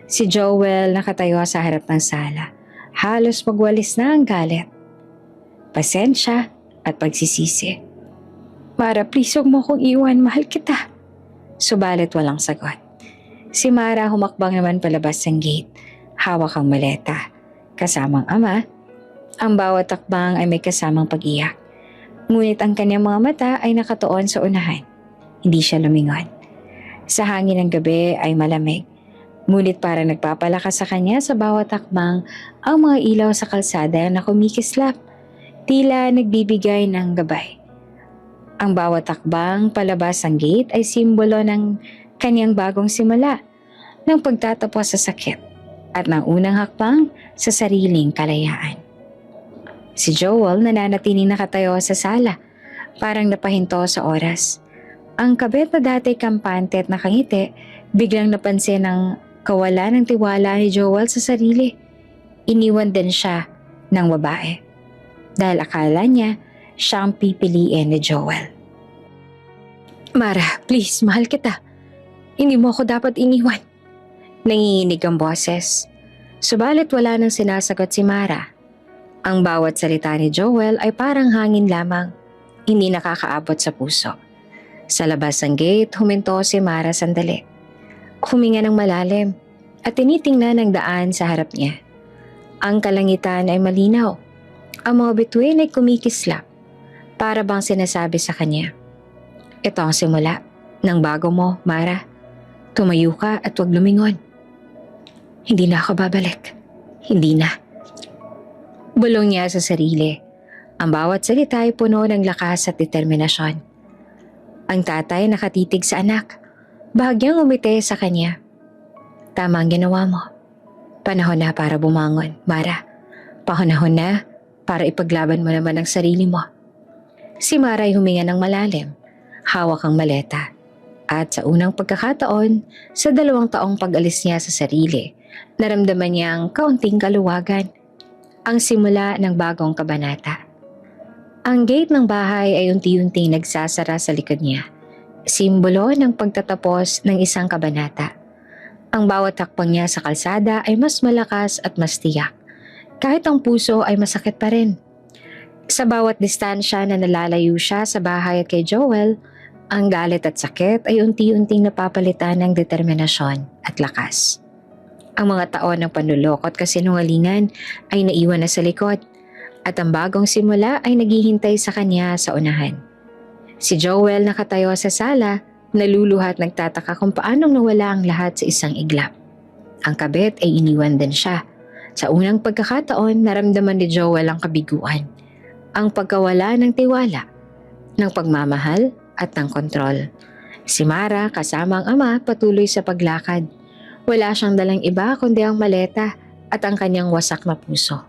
Si Joel nakatayo sa harap ng sala. Halos magwalis na ang galit. Pasensya at pagsisisi. Mara, please huwag mo kong iwan. Mahal kita. Subalit walang sagot. Si Mara humakbang naman palabas ng gate. Hawak ang maleta. Kasamang ama, ang bawat takbang ay may kasamang pag-iyak. Ngunit ang kanyang mga mata ay nakatuon sa unahan. Hindi siya lumingon. Sa hangin ng gabi ay malamig. Ngunit para nagpapalakas sa kanya sa bawat takbang ang mga ilaw sa kalsada na kumikislap. Tila nagbibigay ng gabay. Ang bawat takbang palabas ng gate ay simbolo ng kanyang bagong simula, ng pagtatapos sa sakit at ng unang hakbang sa sariling kalayaan. Si Joel nananatiling nakatayo sa sala, parang napahinto sa oras. Ang kabit na dati kampante at nakangiti, biglang napansin ang kawalan ng tiwala ni Joel sa sarili. Iniwan din siya ng babae. Dahil akala niya siyang pipiliin ni Joel. Mara, please, mahal kita. Hindi mo ako dapat iniwan. Nanginginig ang boses. Subalit wala nang sinasagot si Mara. Ang bawat salita ni Joel ay parang hangin lamang, hindi nakakaabot sa puso. Sa labas ng gate, huminto si Mara sandali. Huminga ng malalim at tinitingnan ang daan sa harap niya. Ang kalangitan ay malinaw. Ang mga bituin ay kumikislap. Para bang sinasabi sa kanya, ito ang simula ng bago mo, Mara. Tumayo ka at huwag lumingon. Hindi na ako babalik. Hindi na. Bulong niya sa sarili. Ang bawat salita ay puno ng lakas at determinasyon. Ang tatay nakatitig sa anak. Bahagyang umiti sa kanya. Tama ang ginawa mo. Panahon na para bumangon, Mara. Panahon na para ipaglaban mo naman ang sarili mo. Si Mara ay huminga ng malalim. Hawak ang maleta. At sa unang pagkakataon, sa 2 taong pag-alis niya sa sarili, naramdaman niya ang kaunting kaluwagan. Ang simula ng bagong kabanata. Ang gate ng bahay ay unti-unting nagsasara sa likod niya. Simbolo ng pagtatapos ng isang kabanata. Ang bawat takpang niya sa kalsada ay mas malakas at mas tiyak. Kahit ang puso ay masakit pa rin. Sa bawat distansya na nalalayo siya sa bahay at kay Joel, ang galit at sakit ay unti-unting napapalitan ng determinasyon at lakas. Ang mga taon ng panlulokot kasi kasinungalingan ay naiwan na sa likod at ang bagong simula ay naghihintay sa kanya sa unahan. Si Joel nakatayo sa sala, naluluha at nagtataka kung paanong nawala ang lahat sa isang iglap. Ang kabit ay iniwan din siya. Sa unang pagkakataon, naramdaman ni Joel ang kabiguan, ang pagkawala ng tiwala, ng pagmamahal at ng kontrol. Si Mara kasama ang ama patuloy sa paglakad. Wala siyang dalang iba kundi ang maleta at ang kanyang wasak na puso.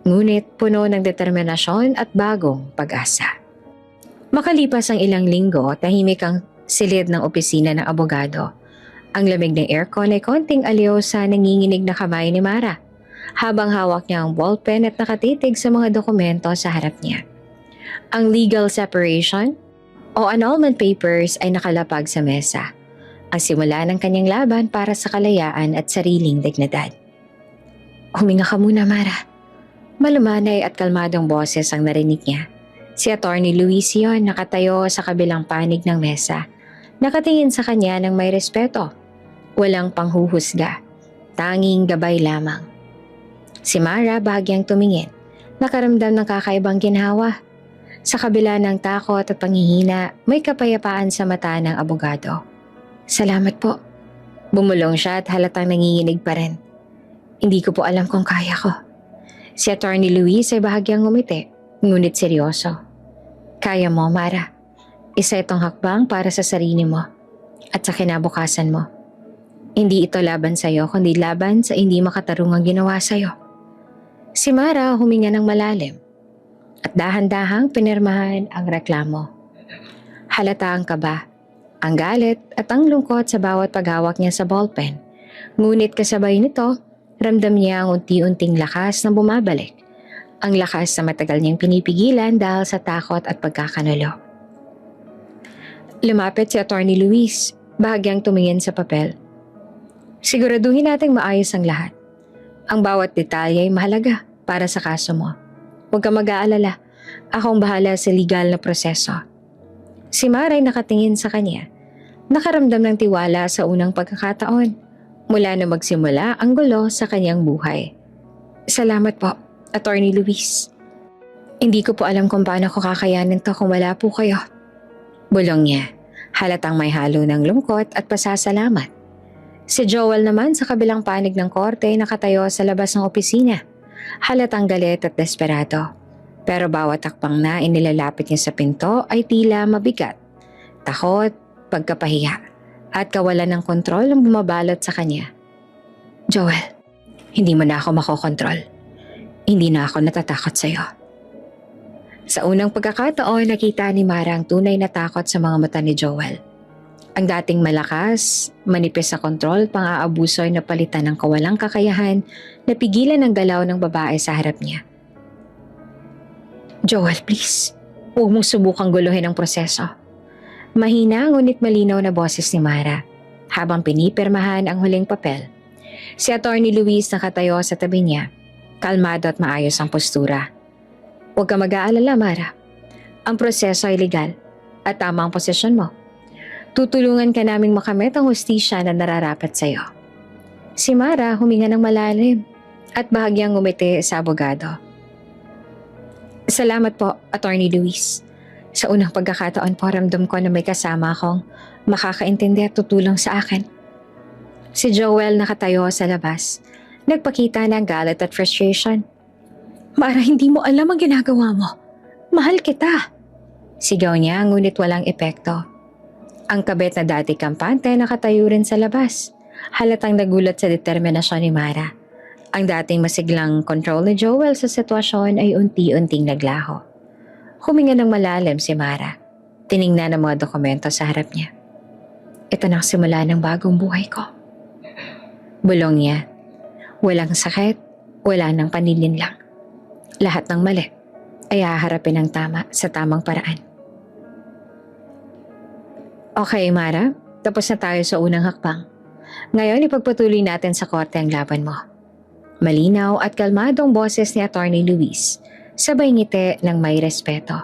Ngunit puno ng determinasyon at bagong pag-asa. Makalipas ang ilang linggo, tahimik ang silid ng opisina ng abogado. Ang lamig ng aircon ay konting aliw sa nanginginig na kamay ni Mara, habang hawak niya ang ballpen at nakatitig sa mga dokumento sa harap niya. Ang legal separation o annulment papers ay nakalapag sa mesa. Ang simula ng kanyang laban para sa kalayaan at sariling dignidad. Huminga ka muna, Mara. Malumanay at kalmadong boses ang narinig niya. Si Attorney Luis yun, nakatayo sa kabilang panig ng mesa. Nakatingin sa kanya ng may respeto. Walang panghuhusga. Tanging gabay lamang. Si Mara bahagyang tumingin. Nakaramdam ng kakaibang ginhawa. Sa kabila ng takot at panghihina, may kapayapaan sa mata ng abogado. Salamat po. Bumulong siya at halatang nanginginig pa rin. Hindi ko po alam kung kaya ko. Si Attorney Luis ay bahagyang ngumiti, ngunit seryoso. Kaya mo, Mara. Isa itong hakbang para sa sarili mo at sa kinabukasan mo. Hindi ito laban sa'yo, kundi laban sa hindi makatarungang ginawa sa'yo. Si Mara huminga ng malalim at dahan-dahang pinirmahan ang reklamo. Halata ang kaba, ang galit at ang lungkot sa bawat paghawak niya sa ballpen. Ngunit kasabay nito, ramdam niya ang unti-unting lakas na bumabalik. Ang lakas na matagal niyang pinipigilan dahil sa takot at pagkakanulo. Lumapit si Attorney Luis, bahagyang tumingin sa papel. Siguraduhin nating maayos ang lahat. Ang bawat detalye ay mahalaga para sa kaso mo. Huwag ka mag-aalala. Akong bahala sa legal na proseso. Si Mara ay nakatingin sa kanya. Nakaramdam ng tiwala sa unang pagkakataon. Mula na magsimula ang gulo sa kanyang buhay. Salamat po, Attorney Luis. Hindi ko po alam kung paano ko kakayanin to kung wala po kayo. Bulong niya. Halatang may halo ng lungkot at pasasalamat. Si Joel naman sa kabilang panig ng korte ay nakatayo sa labas ng opisina. Halatang galit at desperado. Pero bawat takpang na inilalapit niya sa pinto ay tila mabigat. Takot, pagkapahiya, at kawalan ng kontrol ang bumabalot sa kanya. Joel, hindi mo na ako makokontrol. Hindi na ako natatakot sa'yo. Sa unang pagkakataon, nakita ni Mara ang tunay na takot sa mga mata ni Joel. Ang dating malakas, manipis sa kontrol, pang-aabuso ay napalitan ng kawalang kakayahan na pigilan ang galaw ng babae sa harap niya. Joel, please, huwag mong subukang guluhin ang proseso. Mahina ngunit malinaw na boses ni Mara habang pinipirmahan ang huling papel. Si Atty. Luis nakatayo sa tabi niya, kalmado at maayos ang postura. Huwag ka mag-aalala, Mara. Ang proseso ay legal at tama ang posisyon mo. Tutulungan ka naming makamit ang hustisya na nararapat sa iyo. Si Mara huminga ng malalim at bahagyang ngumiti sa abogado. Salamat po, Atty. Luis. Sa unang pagkakataon po, ramdam ko na may kasama akong makakaintindi at tutulong sa akin. Si Joel nakatayo sa labas. Nagpakita ng galit at frustration. Mara, hindi mo alam ang ginagawa mo. Mahal kita. Sigaw niya ngunit walang epekto. Ang kabit na dati kampante nakatayo rin sa labas. Halatang nagulat sa determinasyon ni Mara. Ang dating masiglang control ni Joel sa sitwasyon ay unti-unting naglaho. Huminga ng malalim si Mara. Tiningnan ang mga dokumento sa harap niya. Ito na ang simula ng bagong buhay ko. Bulong niya. Walang sakit, wala nang panilinlang. Lahat ng mali ay haharapin ng tama sa tamang paraan. Okay, Mara. Tapos na tayo sa unang hakbang. Ngayon, ipagpatuloy natin sa korte ang laban mo. Malinaw at kalmadong boses ni Atty. Luis, sabay ngiti ng may respeto.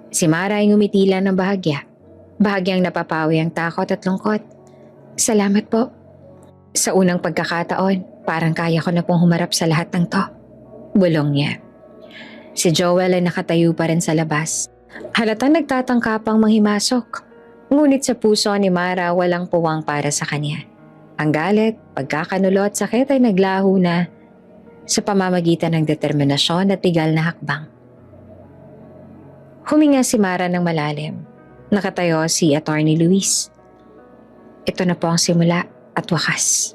Si Mara ay ngumitilan ng bahagya. Bahagyang napapawi ang takot at lungkot. Salamat po. Sa unang pagkakataon, parang kaya ko na pong humarap sa lahat ng to. Bulong niya. Si Joel ay nakatayo pa rin sa labas. Halatang nagtatangkapang manghimasok. Ngunit sa puso ni Mara walang puwang para sa kanya. Ang galit, pagkakanulo at sakit ay naglaho na sa pamamagitan ng determinasyon at tigal na hakbang. Huminga si Mara ng malalim. Nakatayo si Atty. Luis. Ito na po ang simula at wakas.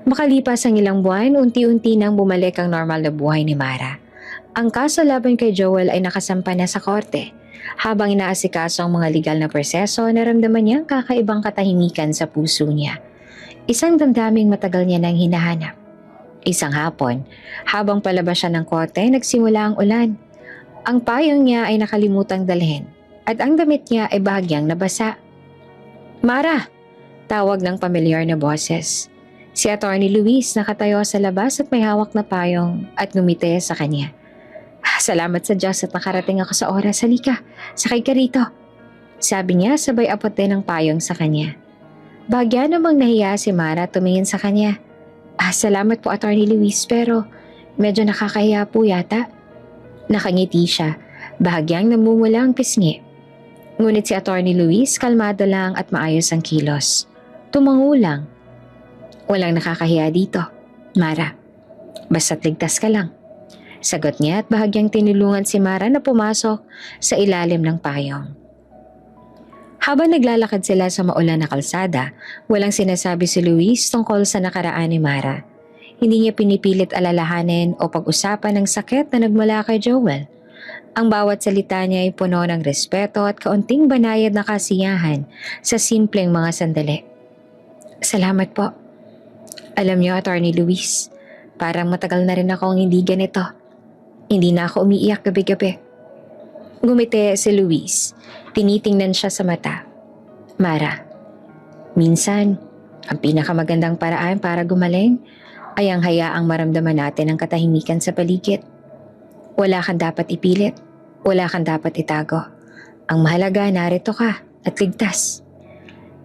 Makalipas ang ilang buwan, unti-unti nang bumalik ang normal na buhay ni Mara. Ang kaso laban kay Joel ay nakasampa na sa korte. Habang inaasikaso ang mga legal na proseso, naramdaman niya ang kakaibang katahimikan sa puso niya. Isang damdaming matagal niya nang hinahanap. Isang hapon, habang palabas siya ng korte, nagsimula ang ulan. Ang payong niya ay nakalimutang dalhin at ang damit niya ay bahagyang nabasa. Mara! Tawag ng pamilyar na boses. Si Atty. Luis nakatayo sa labas at may hawak na payong at ngumiti sa kanya. Salamat sa Diyos at nakarating ako sa oras. Halika, sakay ka rito. Sabi niya sabay apot din ng payong sa kanya. Bahagya namang nahiya si Mara tumingin sa kanya. Salamat po Atty. Luis pero medyo nakakahiya po yata. Nakangiti siya, bahagyang namumula ang pisngi. Ngunit si Atty. Luis kalmado lang at maayos ang kilos. Tumango lang. Walang nakakahiya dito, Mara. Basta't ligtas ka lang. Sagot niya at bahagyang tinulungan si Mara na pumasok sa ilalim ng payong. Habang naglalakad sila sa maulan na kalsada, walang sinasabi si Luis tungkol sa nakaraan ni Mara. Hindi niya pinipilit alalahanin o pag-usapan ng sakit na nagmula kay Joel. Ang bawat salita niya ay puno ng respeto at kaunting banayad na kasiyahan sa simpleng mga sandali. Salamat po. Alam niyo, Atty. Luis, parang matagal na rin akong hindi ganito. Hindi na ako umiiyak gabi-gabi. Ngumiti si Luis. Tinitingnan siya sa mata. Mara, minsan, ang pinakamagandang paraan para gumaling ay ang hayaang maramdaman natin ang katahimikan sa paligid. Wala kang dapat ipilit. Wala kang dapat itago. Ang mahalaga, narito ka at ligtas.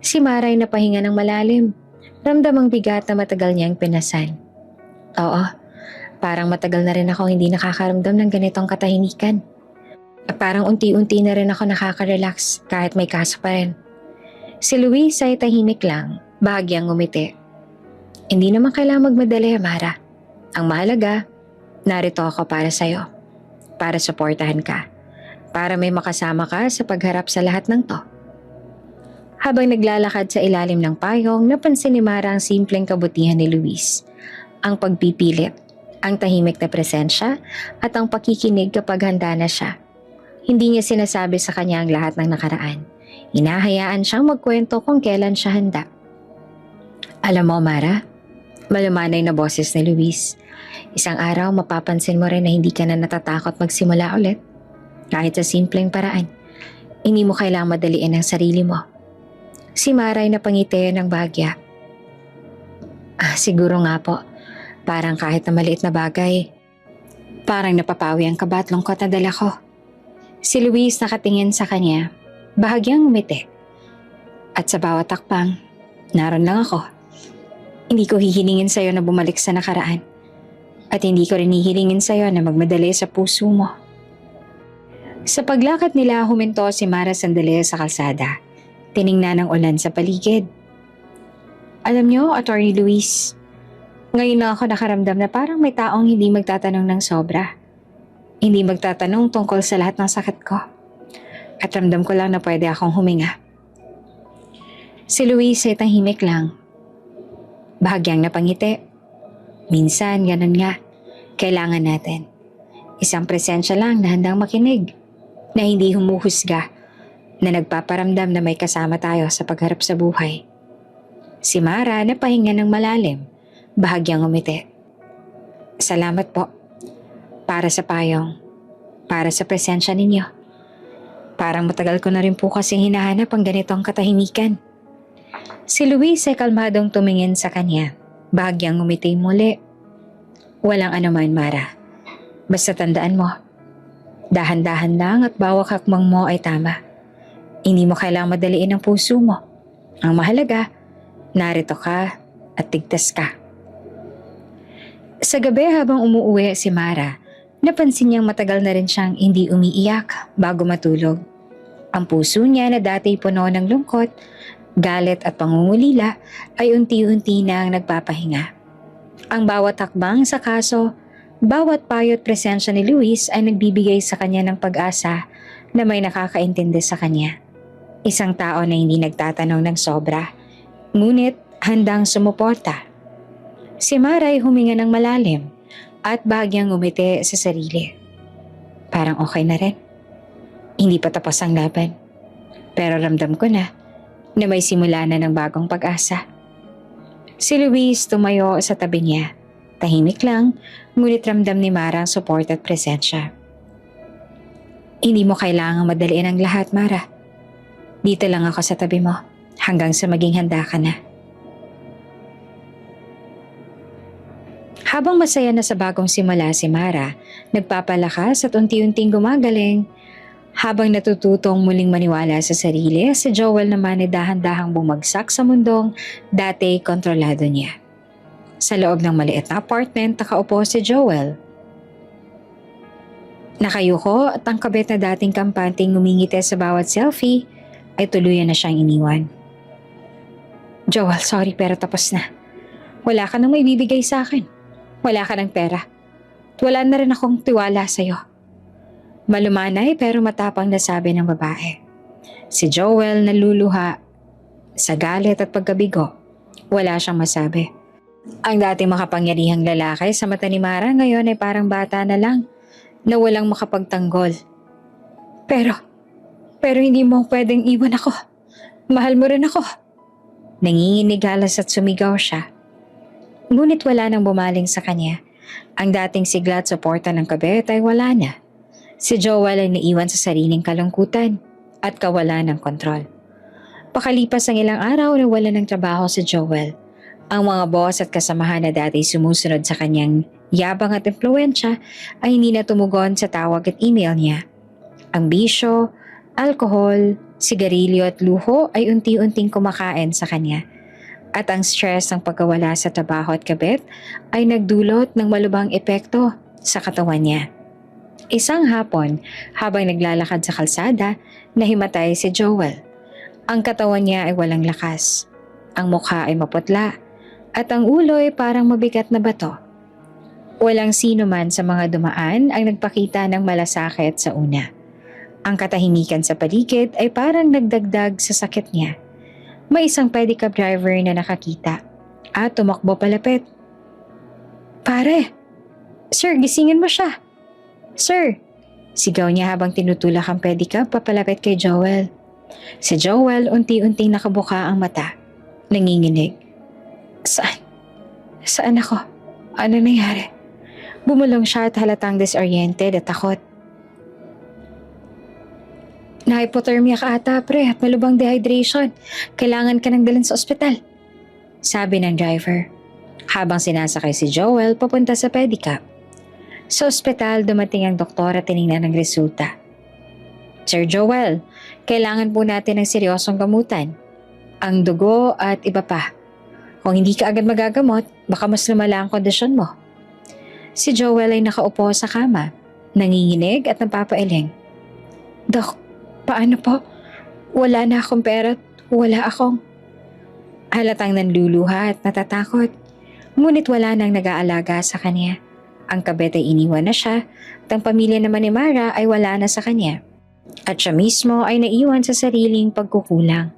Si Mara ay napahinga ng malalim. Ramdamang bigat na matagal niyang pinasan. Oo, parang matagal na rin ako hindi nakakaramdam ng ganitong katahimikan. At parang unti-unti na rin ako nakaka-relax kahit may kaso pa rin. Si Luis ay tahimik lang, bahagyang ngumiti. Hindi naman kailangang magmadali, Mara. Ang mahalaga, narito ako para sa'yo. Para suportahan ka. Para may makasama ka sa pagharap sa lahat ng to. Habang naglalakad sa ilalim ng payong, napansin ni Mara ang simpleng kabutihan ni Luis. Ang pagpipilit, Ang tahimik na presensya at ang pakikinig kapag handa na siya. Hindi niya sinasabi sa kanya ang lahat ng nakaraan. Hinahayaan siyang magkwento kung kailan siya handa. Alam mo, Mara, malumanay na boses ni Luis. Isang araw mapapansin mo rin na hindi ka na natatakot magsimula ulit. Kahit sa simpleng paraan. Hindi mo kailangang madaliin ang sarili mo. Si Mara ay napangiti ng bahagya. Siguro nga po. Parang kahit na maliit na bagay, parang napapawi ang kaba at lungkot na dala ko. Si Luis nakatingin sa kanya, bahagyang umiti. At sa bawat takpang, naroon lang ako. Hindi ko hihilingin sa'yo na bumalik sa nakaraan. At hindi ko rin hihilingin sa'yo na magmadali sa puso mo. Sa paglakad nila, huminto si Mara sandali sa kalsada. Tiningnan ang ulan sa paligid. Alam niyo, Attorney Luis, ngayon lang ako nakaramdam na parang may taong hindi magtatanong ng sobra. Hindi magtatanong tungkol sa lahat ng sakit ko. At ramdam ko lang na pwede akong huminga. Si Luis ay tahimik lang. Bahagyang napangiti. Minsan, ganun nga. Kailangan natin. Isang presensya lang na handang makinig. Na hindi humuhusga. Na nagpaparamdam na may kasama tayo sa pagharap sa buhay. Si Mara napahinga ng malalim. Bahagyang umiti. Salamat po. Para sa payong. Para sa presensya ninyo. Parang matagal ko na rin po kasing hinahanap ang ganitong katahimikan. Si Luis ay kalmadong tumingin sa kanya. Bahagyang umiti muli. Walang anuman, Mara. Basta tandaan mo. Dahan-dahan lang at bawat hakbang mo ay tama. Hindi mo kailangang madaliin ang puso mo. Ang mahalaga, narito ka at tigtas ka. Sa gabi habang umuuwi si Mara, napansin niyang matagal na rin siyang hindi umiiyak bago matulog. Ang puso niya na dati puno ng lungkot, galit at pangungulila ay unti-unti nang nagpapahinga. Ang bawat hakbang sa kaso, bawat payo at presensya ni Luis ay nagbibigay sa kanya ng pag-asa na may nakakaintindi sa kanya. Isang tao na hindi nagtatanong ng sobra, ngunit handang sumuporta. Si Mara ay huminga ng malalim at bahagyang umiti sa sarili. Parang okay na rin. Hindi pa tapos ang laban. Pero ramdam ko na may simula na ng bagong pag-asa. Si Luis tumayo sa tabi niya. Tahimik lang, ngunit ramdam ni Mara ang support at presensya. Hindi mo kailangang madaliin ang lahat, Mara. Dito lang ako sa tabi mo hanggang sa maging handa ka na. Habang masaya na sa bagong simula si Mara, nagpapalakas at unti-unting gumagaling. Habang natututong muling maniwala sa sarili, si Joel naman ay dahan-dahang bumagsak sa mundong dati kontrolado niya. Sa loob ng maliit na apartment, nakaupo si Joel. Nakayuko at ang kabit na dating kampanting ngumingiti sa bawat selfie ay tuluyan na siyang iniwan. Joel, sorry pero tapos na. Wala ka nang maibibigay sa akin. Wala ka ng pera. Wala na rin akong tiwala sa'yo. Malumanay pero matapang na sabi ng babae. Si Joel naluluha sa galit at pagkabigo. Wala siyang masabi. Ang dating makapangyarihang lalaki sa mata ni Mara ngayon ay parang bata na lang na walang makapagtanggol. Pero hindi mo pwedeng iwan ako. Mahal mo rin ako. Nanginginig halos at sumigaw siya. Ngunit wala nang bumaling sa kanya. Ang dating sigla at suporta ng kabet ay wala na. Si Joel ay naiwan sa sariling kalungkutan at kawalan ng kontrol. Pakalipas ang ilang araw na wala ng trabaho si Joel. Ang mga boss at kasamahan na dati sumusunod sa kanyang yabang at impluwensya ay hindi na tumugon sa tawag at email niya. Ang bisyo, alkohol, sigarilyo at luho ay unti-unting kumakain sa kanya. At ang stress ng pagkawala sa trabaho at kabit ay nagdulot ng malubhang epekto sa katawan niya. Isang hapon, habang naglalakad sa kalsada, nahimatay si Joel. Ang katawan niya ay walang lakas. Ang mukha ay maputla at ang ulo ay parang mabigat na bato. Walang sino man sa mga dumaan ang nagpakita ng malasakit sa una. Ang katahimikan sa paligid ay parang nagdagdag sa sakit niya. May isang pedicab driver na nakakita at tumakbo palapit. Pare, Sir, gisingin mo siya. Sir! Sigaw niya habang tinutulak ang pedicab papalapit kay Joel. Si Joel unti-unting nakabuka ang mata. Nanginginig. Saan? Saan ako? Ano nangyari? Bumulong siya at halatang disoriented at takot. Na-hypothermia ka ata, pre, at malubang dehydration. Kailangan ka nang dalhin sa ospital. Sabi ng driver. Habang sinasakay si Joel papunta sa pedicab. Sa ospital, dumating ang doktor at tinignan ang resulta. Sir Joel, kailangan po natin ng seryosong gamutan. Ang dugo at iba pa. Kung hindi ka agad magagamot, baka mas lumala ang kondisyon mo. Si Joel ay nakaupo sa kama, nanginginig at napapailing. Dok, paano po? Wala na akong pera at wala akong... Halatang nanluluha at natatakot. Ngunit wala nang nag-aalaga sa kanya. Ang kabet ay iniwan na siya at ang pamilya naman ni Mara ay wala na sa kanya. At siya mismo ay naiwan sa sariling pagkukulang.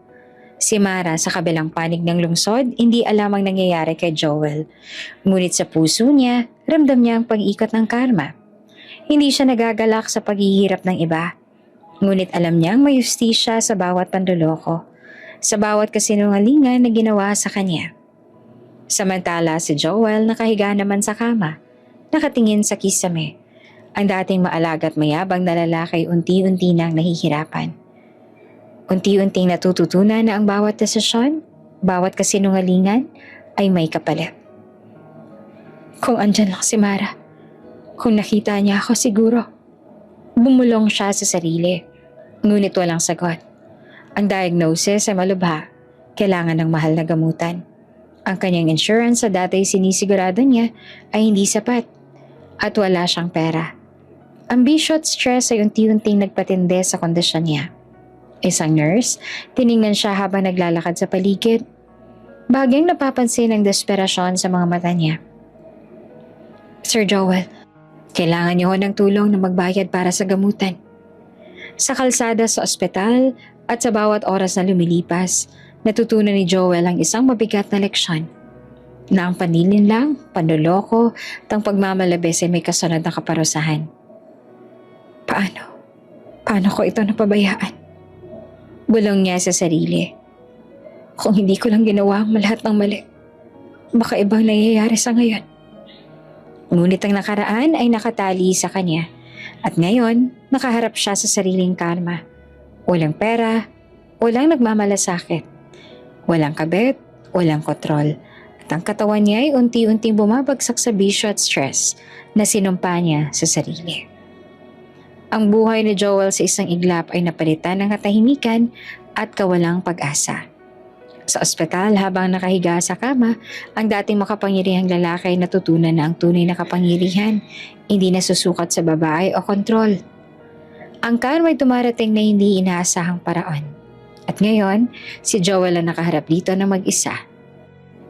Si Mara sa kabilang panig ng lungsod, hindi alam ang nangyayari kay Joel. Ngunit sa puso niya, ramdam niya ang pag-ikot ng karma. Hindi siya nagagalak sa paghihirap ng iba. Ngunit alam niyang may hustisya sa bawat panloloko, sa bawat kasinungalingan na ginawa sa kanya. Samantala si Joel nakahiga naman sa kama, nakatingin sa kisame. Ang dating maalaga at mayabang na lalaki unti-unti nang nahihirapan. Unti-unting natututunan na ang bawat desisyon, bawat kasinungalingan ay may kapalit. Kung andyan lang si Mara, kung nakita niya ako siguro. Bumulong siya sa sarili, ngunit walang sagot. Ang diagnosis ay malubha, kailangan ng mahal na gamutan. Ang kanyang insurance sa dati sinisigurado niya ay hindi sapat at wala siyang pera. Ambisyo at stress ay unti-unting nagpatindi sa kondisyon niya. Isang nurse, tiningnan siya habang naglalakad sa paligid. Bagyang napapansin ang desperasyon sa mga mata niya. Sir Joel, kailangan niyo ng tulong na magbayad para sa gamutan. Sa kalsada sa ospital at sa bawat oras na lumilipas, natutunan ni Joel ang isang mabigat na leksyon. Na ang panlilinlang, panloloko at ang pagmamalabis ay may kasunod na kaparusahan. Paano? Paano ko ito napabayaan? Bulong niya sa sarili. Kung hindi ko lang ginawa ang lahat ng mali, baka ibang nangyayari sa ngayon. Ngunit ang nakaraan ay nakatali sa kanya at ngayon nakaharap siya sa sariling karma. Walang pera, walang nagmamalasakit, walang kabet, walang kontrol. At ang katawan niya ay unti-unting bumabagsak sa bisyo at stress na sinumpa niya sa sarili. Ang buhay ni Joel sa isang iglap ay napalitan ng katahimikan at kawalang pag-asa. Sa ospital habang nakahiga sa kama, ang dating makapangyarihang lalaki ay natutunan na ang tunay na kapangyarihan, hindi nasusukat sa babae o kontrol. Ang karma ay dumarating na hindi inaasahang paraan. At ngayon, si Joel ang nakaharap dito na mag-isa.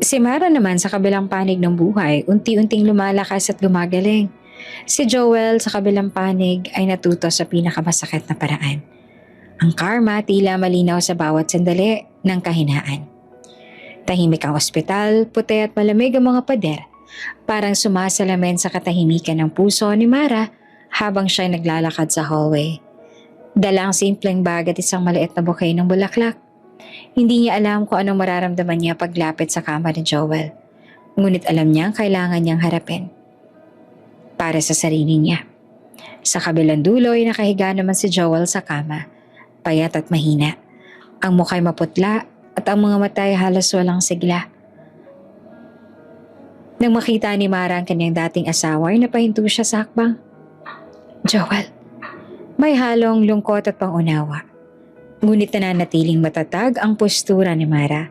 Si Mara naman sa kabilang panig ng buhay, unti-unting lumalakas at gumagaling. Si Joel sa kabilang panig ay natuto sa pinakamasakit na paraan. Ang karma tila malinaw sa bawat sandali ng kahinaan. Tahimik ang ospital, puti at malamig ang mga pader, parang sumasalamin sa katahimikan ng puso ni Mara habang siya naglalakad sa hallway. Dala ang simpleng bag at isang maliit na bouquet ng bulaklak. Hindi niya alam kung anong mararamdaman niya paglapit sa kama ni Joel. Ngunit alam niyang kailangan niyang harapin. Para sa sarili niya. Sa kabilang dulo ay nakahiga naman si Joel sa kama, payat at mahina. Ang mukha ay maputla at ang mga mata ay halos walang sigla. Nang makita ni Mara ang kanyang dating asawa ay napahinto siya sa hakbang. Joel, may halong lungkot at pangunawa. Ngunit nananatiling matatag ang postura ni Mara.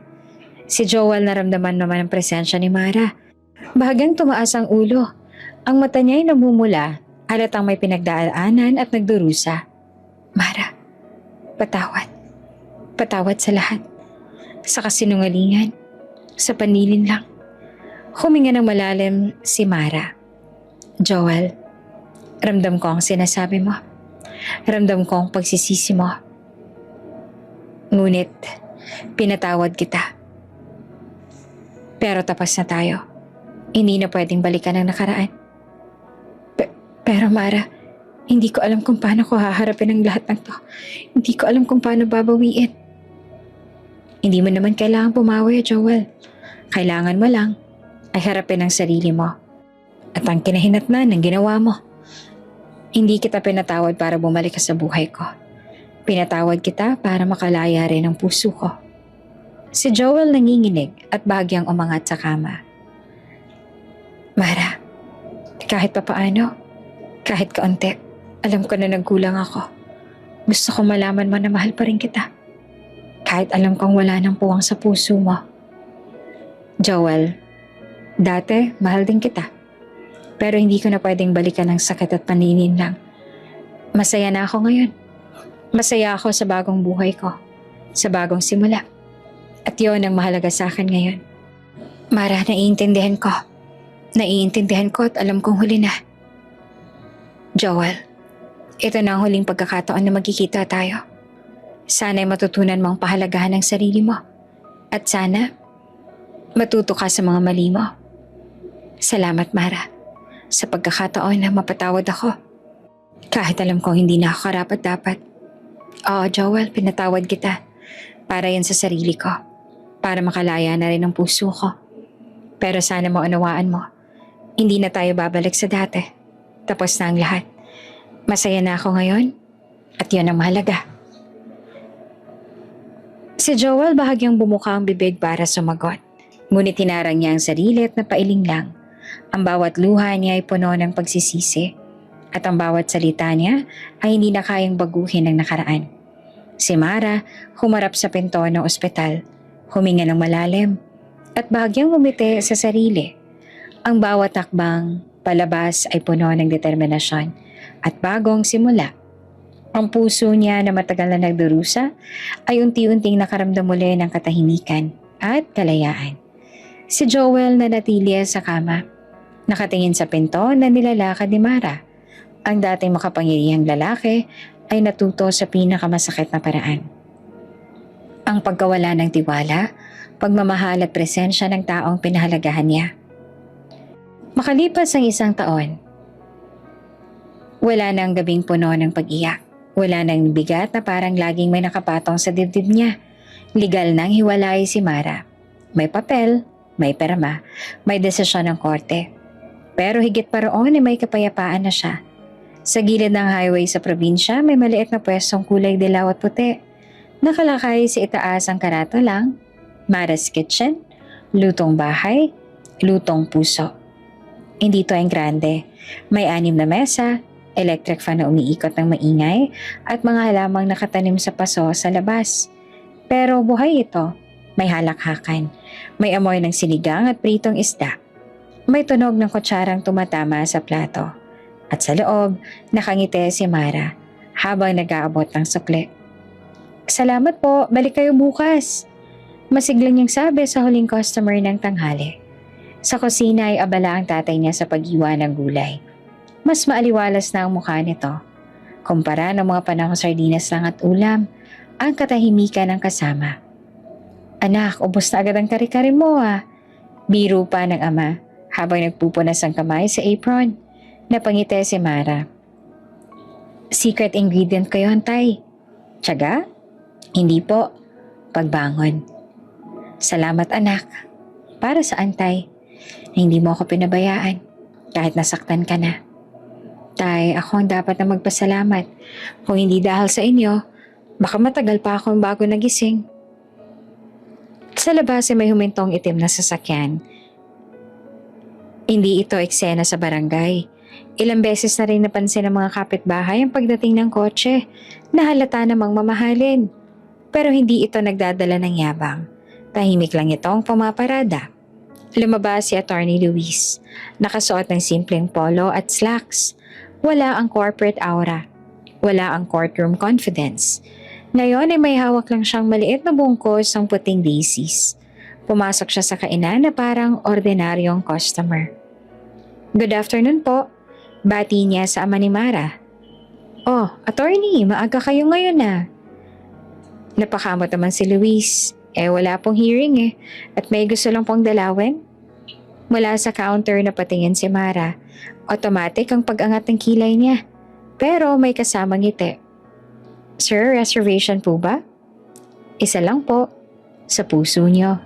Si Joel naramdaman naman ang presensya ni Mara. Bahagyang tumaas ang ulo. Ang mata niya ay namumula, halatang may pinagdaanan at nagdurusa. Mara, patawad. Patawad sa lahat. Sa kasinungalingan, sa panilin lang. Huminga ng malalim si Mara. Joel, ramdam ko ang sinasabi mo. Ramdam ko ang pagsisisi mo. Ngunit, pinatawad kita. Pero tapas na tayo. Hindi na pwedeng balikan ang nakaraan. Pero Mara, hindi ko alam kung paano ko haharapin ang lahat ng to. Hindi ko alam kung paano babawiin. Hindi mo naman kailangan pumawi, Joel. Kailangan mo lang ay harapin ang sarili mo. At ang kinahinatnan ng ginawa mo. Hindi kita pinatawad para bumalik ka sa buhay ko. Pinatawad kita para makalaya rin ang puso ko. Si Joel nanginginig at bahagyang umangat sa kama. Mara, kahit papaano, kahit kaunti, alam ko na nagkulang ako. Gusto ko malaman mo na mahal pa rin kita. Kahit alam kong wala nang puwang sa puso mo. Joel, dati mahal din kita. Pero hindi ko na pwedeng balikan ang sakit at paninin lang. Masaya na ako ngayon. Masaya ako sa bagong buhay ko. Sa bagong simula. At yun ang mahalaga sa akin ngayon. Mara, naiintindihan ko. Naiintindihan ko at alam kong huli na. Joel, ito na ang huling pagkakataon na magkikita tayo. Sana'y matutunan mong pahalagahan ang sarili mo. At sana, matuto ka sa mga mali mo. Salamat, Mara, sa pagkakataon na mapatawad ako. Kahit alam kong hindi na ako karapat-dapat. Oo, Joel, pinatawad kita. Para yan sa sarili ko. Para makalaya na rin ang puso ko. Pero sana maunawaan mo, hindi na tayo babalik sa dati. Tapos na ang lahat. Masaya na ako ngayon at yun ang mahalaga. Si Joel bahagyang bumuka ang bibig para sumagot. Ngunit tinarang niya ang sarili at napailing lang. Ang bawat luha niya ay puno ng pagsisisi. At ang bawat salita niya ay hindi na kayang baguhin ang nakaraan. Si Mara humarap sa pinto ng ospital. Huminga ng malalim at bahagyang umiti sa sarili. Ang bawat takbang palabas ay puno ng determinasyon at bagong simula. Ang puso niya na matagal na nagdurusa ay unti-unting nakaramdam muli ng katahimikan at kalayaan. Si Joel na natili sa kama, nakatingin sa pinto na nilalakad ni Mara. Ang dating makapangyarihang lalaki ay natuto sa pinakamasakit na paraan. Ang pagkawala ng tiwala, pagmamahal at presensya ng taong pinahalagahan niya. Makalipas ang 1 taon, wala nang gabing puno ng pag-iyak. Wala nang bigat na parang laging may nakapatong sa dibdib niya. Legal nang hiwalay si Mara. May papel, may perma, may desisyon ng korte. Pero higit pa roon ay may kapayapaan na siya. Sa gilid ng highway sa probinsya, may maliit na pwestong kulay dilaw at puti. Nakalakay sa itaas ang karatolang, Mara's Kitchen, Lutong Bahay, Lutong Puso. Hindi to ang grande. May 6 na mesa, electric fan na umiikot ng maingay, at mga halamang nakatanim sa paso sa labas. Pero buhay ito. May halakhakan. May amoy ng sinigang at pritong isda. May tunog ng kutsarang tumatama sa plato. At sa loob, nakangiti si Mara habang nag-aabot ng sukli. Salamat po, balik kayo bukas. Masiglang niyang sabi sa huling customer ng tanghali. Sa kusina ay abala ang tatay niya sa pag-iwa ng gulay. Mas maaliwalas na ang mukha nito. Kumpara ng mga panahong sardinas lang at ulam, ang katahimikan ng kasama. Anak, ubos na agad ang kare-kare mo ah. Biro pa ng ama habang nagpupunas ang kamay sa apron. Napangiti si Mara. Secret ingredient ko yun, tay. Tiyaga? Hindi po. Pagbangon. Salamat anak. Para saan, tay? Na hindi mo ako pinabayaan kahit nasaktan ka na. Tay, ako ang dapat na magpasalamat. Kung hindi dahil sa inyo, baka matagal pa akong bago nagising. Sa labas ay may humintong itim na sasakyan. Hindi ito eksena sa barangay. Ilang beses na rin napansin ng mga kapitbahay ang pagdating ng kotse na halata namang mamahalin. Pero hindi ito nagdadala ng yabang. Tahimik lang itong pumaparada. Lumabas si Attorney Luis. Nakasuot ng simpleng polo at slacks. Wala ang corporate aura. Wala ang courtroom confidence. Ngayon ay may hawak lang siyang maliit na bungkos ng puting daisies. Pumasok siya sa kainan na parang ordinaryong customer. Good afternoon po. Bati niya sa ama ni Mara. Oh, attorney, maaga kayo ngayon na. Napakamot naman si Luis. Wala pong hearing at may gusto lang pong dalawin. Mula sa counter na patingin si Mara. Automatic ang pag-angat ng kilay niya, pero may kasamang ngiti. Sir, reservation po ba? Isa lang po, sa puso niyo.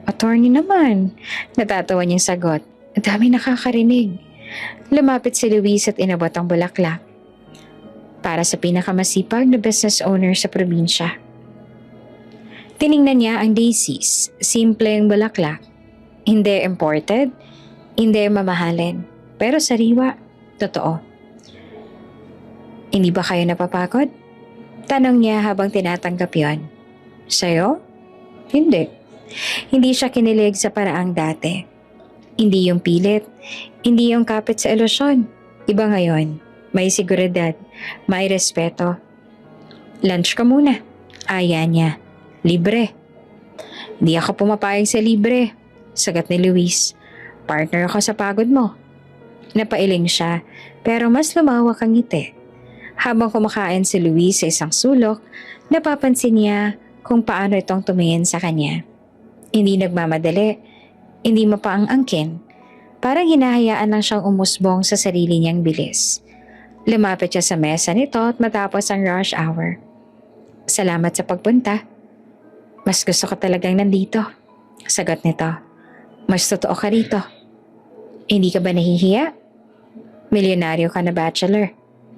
Attorney naman, natatawa niyang sagot. Ang dami nakakarinig. Lumapit si Luis at inabot ang bulaklak. Para sa pinakamasipag na business owner sa probinsya. Tiningnan niya ang daisies, simpleng bulaklak. Hindi imported, hindi mamahalin, pero sariwa, totoo. Hindi ba kayo napapagod? Tanong niya habang tinatanggap yon. Sa'yo? Hindi. Hindi siya kinilig sa paraang dati. Hindi yung pilit, hindi yung kapit sa ilusyon. Iba ngayon, may seguridad, may respeto. Lunch ka muna. Aya niya. Libre. Hindi ako pumapayag sa libre, sagot ni Luis. Partner ako sa pagod mo. Napailing siya, pero mas lumawak ang ngiti. Habang kumakain si Luis sa isang sulok, napapansin niya kung paano itong tumingin sa kanya. Hindi nagmamadali, hindi mapaang-angkin. Parang hinahayaan lang siyang umusbong sa sarili niyang bilis. Lumapit siya sa mesa nito at matapos ang rush hour. Salamat sa pagpunta. Mas gusto ko talagang nandito. Sagot nito. Mas totoo ka rito. Hindi ka ba nahihiya? Milyonaryo ka na bachelor.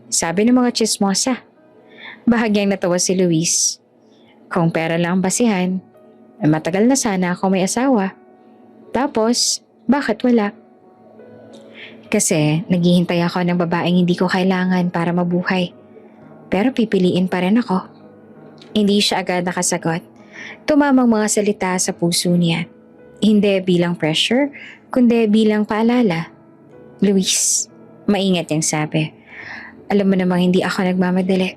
Sabi ng mga chismosa. Bahagyang natawa si Luis. Kung pera lang ang basihan, matagal na sana ako may asawa. Tapos, bakit wala? Kasi naghihintay ako ng babaeng hindi ko kailangan para mabuhay. Pero pipiliin pa rin ako. Hindi siya agad nakasagot. Tumamang mga salita sa puso niya. Hindi bilang pressure, kundi bilang paalala. Luis, maingat niyang sabi. Alam mo namang hindi ako nagmamadali.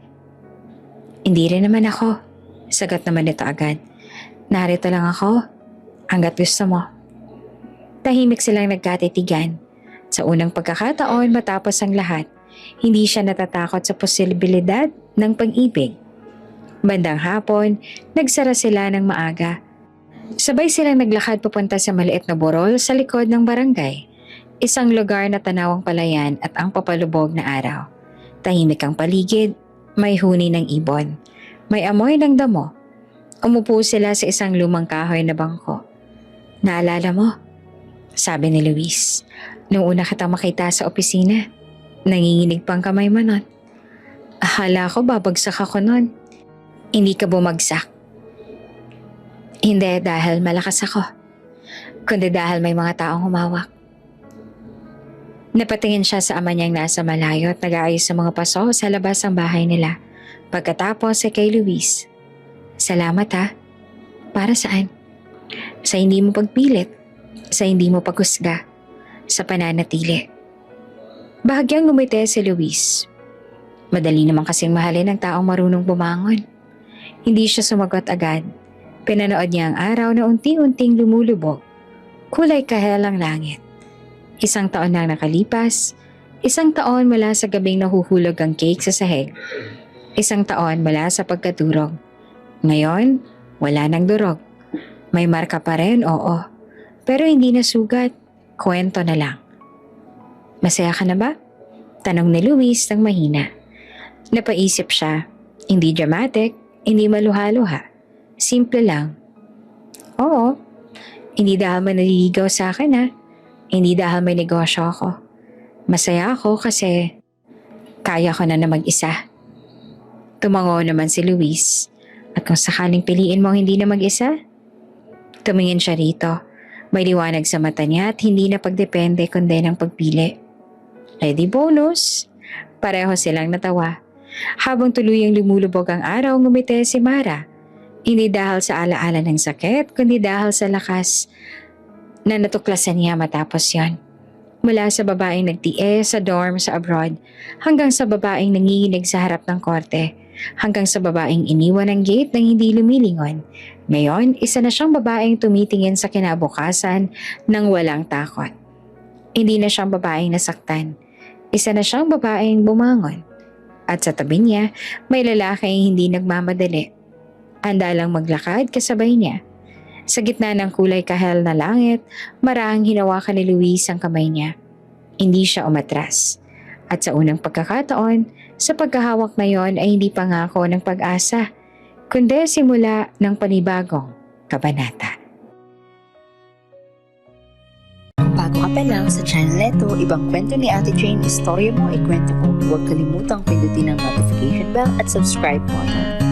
Hindi rin naman ako. Sagot naman nito agad. Narito lang ako, hanggat gusto mo. Tahimik silang nagkatitigan. Sa unang pagkakataon matapos ang lahat, hindi siya natatakot sa posibilidad ng pag-ibig. Bandang hapon, nagsara sila ng maaga. Sabay silang naglakad papunta sa maliit na burol sa likod ng barangay. Isang lugar na tanawang palayan at ang papalubog na araw. Tahimik ang paligid, may huni ng ibon. May amoy ng damo. Umupo sila sa isang lumang kahoy na bangko. Naalala mo? Sabi ni Luis. Nung una kitang makita sa opisina, nanginginig pang kamay mo nun. Akala ko babagsak ako nun. Hindi ka bumagsak. Hindi dahil malakas ako, kundi dahil may mga taong humawak. Napatingin siya sa ama niyang nasa malayo at nag-aayos sa mga paso sa labas ng bahay nila. Pagkatapos ay kay Luis. Salamat ha. Para saan? Sa hindi mo pagpilit, sa hindi mo paghusga, sa pananatili. Bahagyang ngumiti si Luis. Madali naman kasing mahalin ang taong marunong bumangon. Hindi siya sumagot agad. Pinanood niya ang araw na unti-unting lumulubog. Kulay kahel ang langit. Isang taon na nakalipas. Isang taon mula sa gabing nahuhulog ang cake sa sahig. Isang taon mula sa pagkadurog. Ngayon, wala nang durog. May marka pa rin, oo. Pero hindi na sugat. Kwento na lang. Masaya ka na ba? Tanong ni Luis ng mahina. Napaisip siya. Hindi dramatic, hindi maluha-luha. Simple lang. Oo. Hindi dahil may naliligaw sa akin ha. Hindi dahil may negosyo ako. Masaya ako kasi kaya ko na mag-isa. Tumango naman si Luis. At kung sakaling piliin mo hindi na mag-isa, tumingin siya rito. May liwanag sa mata niya at hindi na pagdepende kundi ng pagpili. Ready bonus? Pareho silang natawa. Habang tuluyang lumulubog ang araw, ngumiti si Mara. Hindi dahil sa alaala ng sakit, kundi dahil sa lakas na natuklasan niya matapos yon. Mula sa babaeng nagtie sa dorm sa abroad, hanggang sa babaeng nanginginig sa harap ng korte, hanggang sa babaeng iniwan ng gate nang hindi lumilingon. Ngayon, isa na siyang babaeng tumitingin sa kinabukasan ng walang takot. Hindi na siyang babaeng nasaktan. Isa na siyang babaeng bumangon. At sa tabi niya, may lalaking hindi nagmamadali. Handa lang maglakad kasabay niya. Sa gitna ng kulay kahel na langit, marahang hinawakan ni Luis ang kamay niya. Hindi siya umatras. At sa unang pagkakataon, sa pagkahawak na yon ay hindi pangako ng pag-asa, kundi simula ng panibagong kabanata. Bago ka pa lang sa channel neto, ibang kwento ni Ate Jane, istorya mo, ikwento ko. Huwag kalimutang pindutin ang notification bell at subscribe button.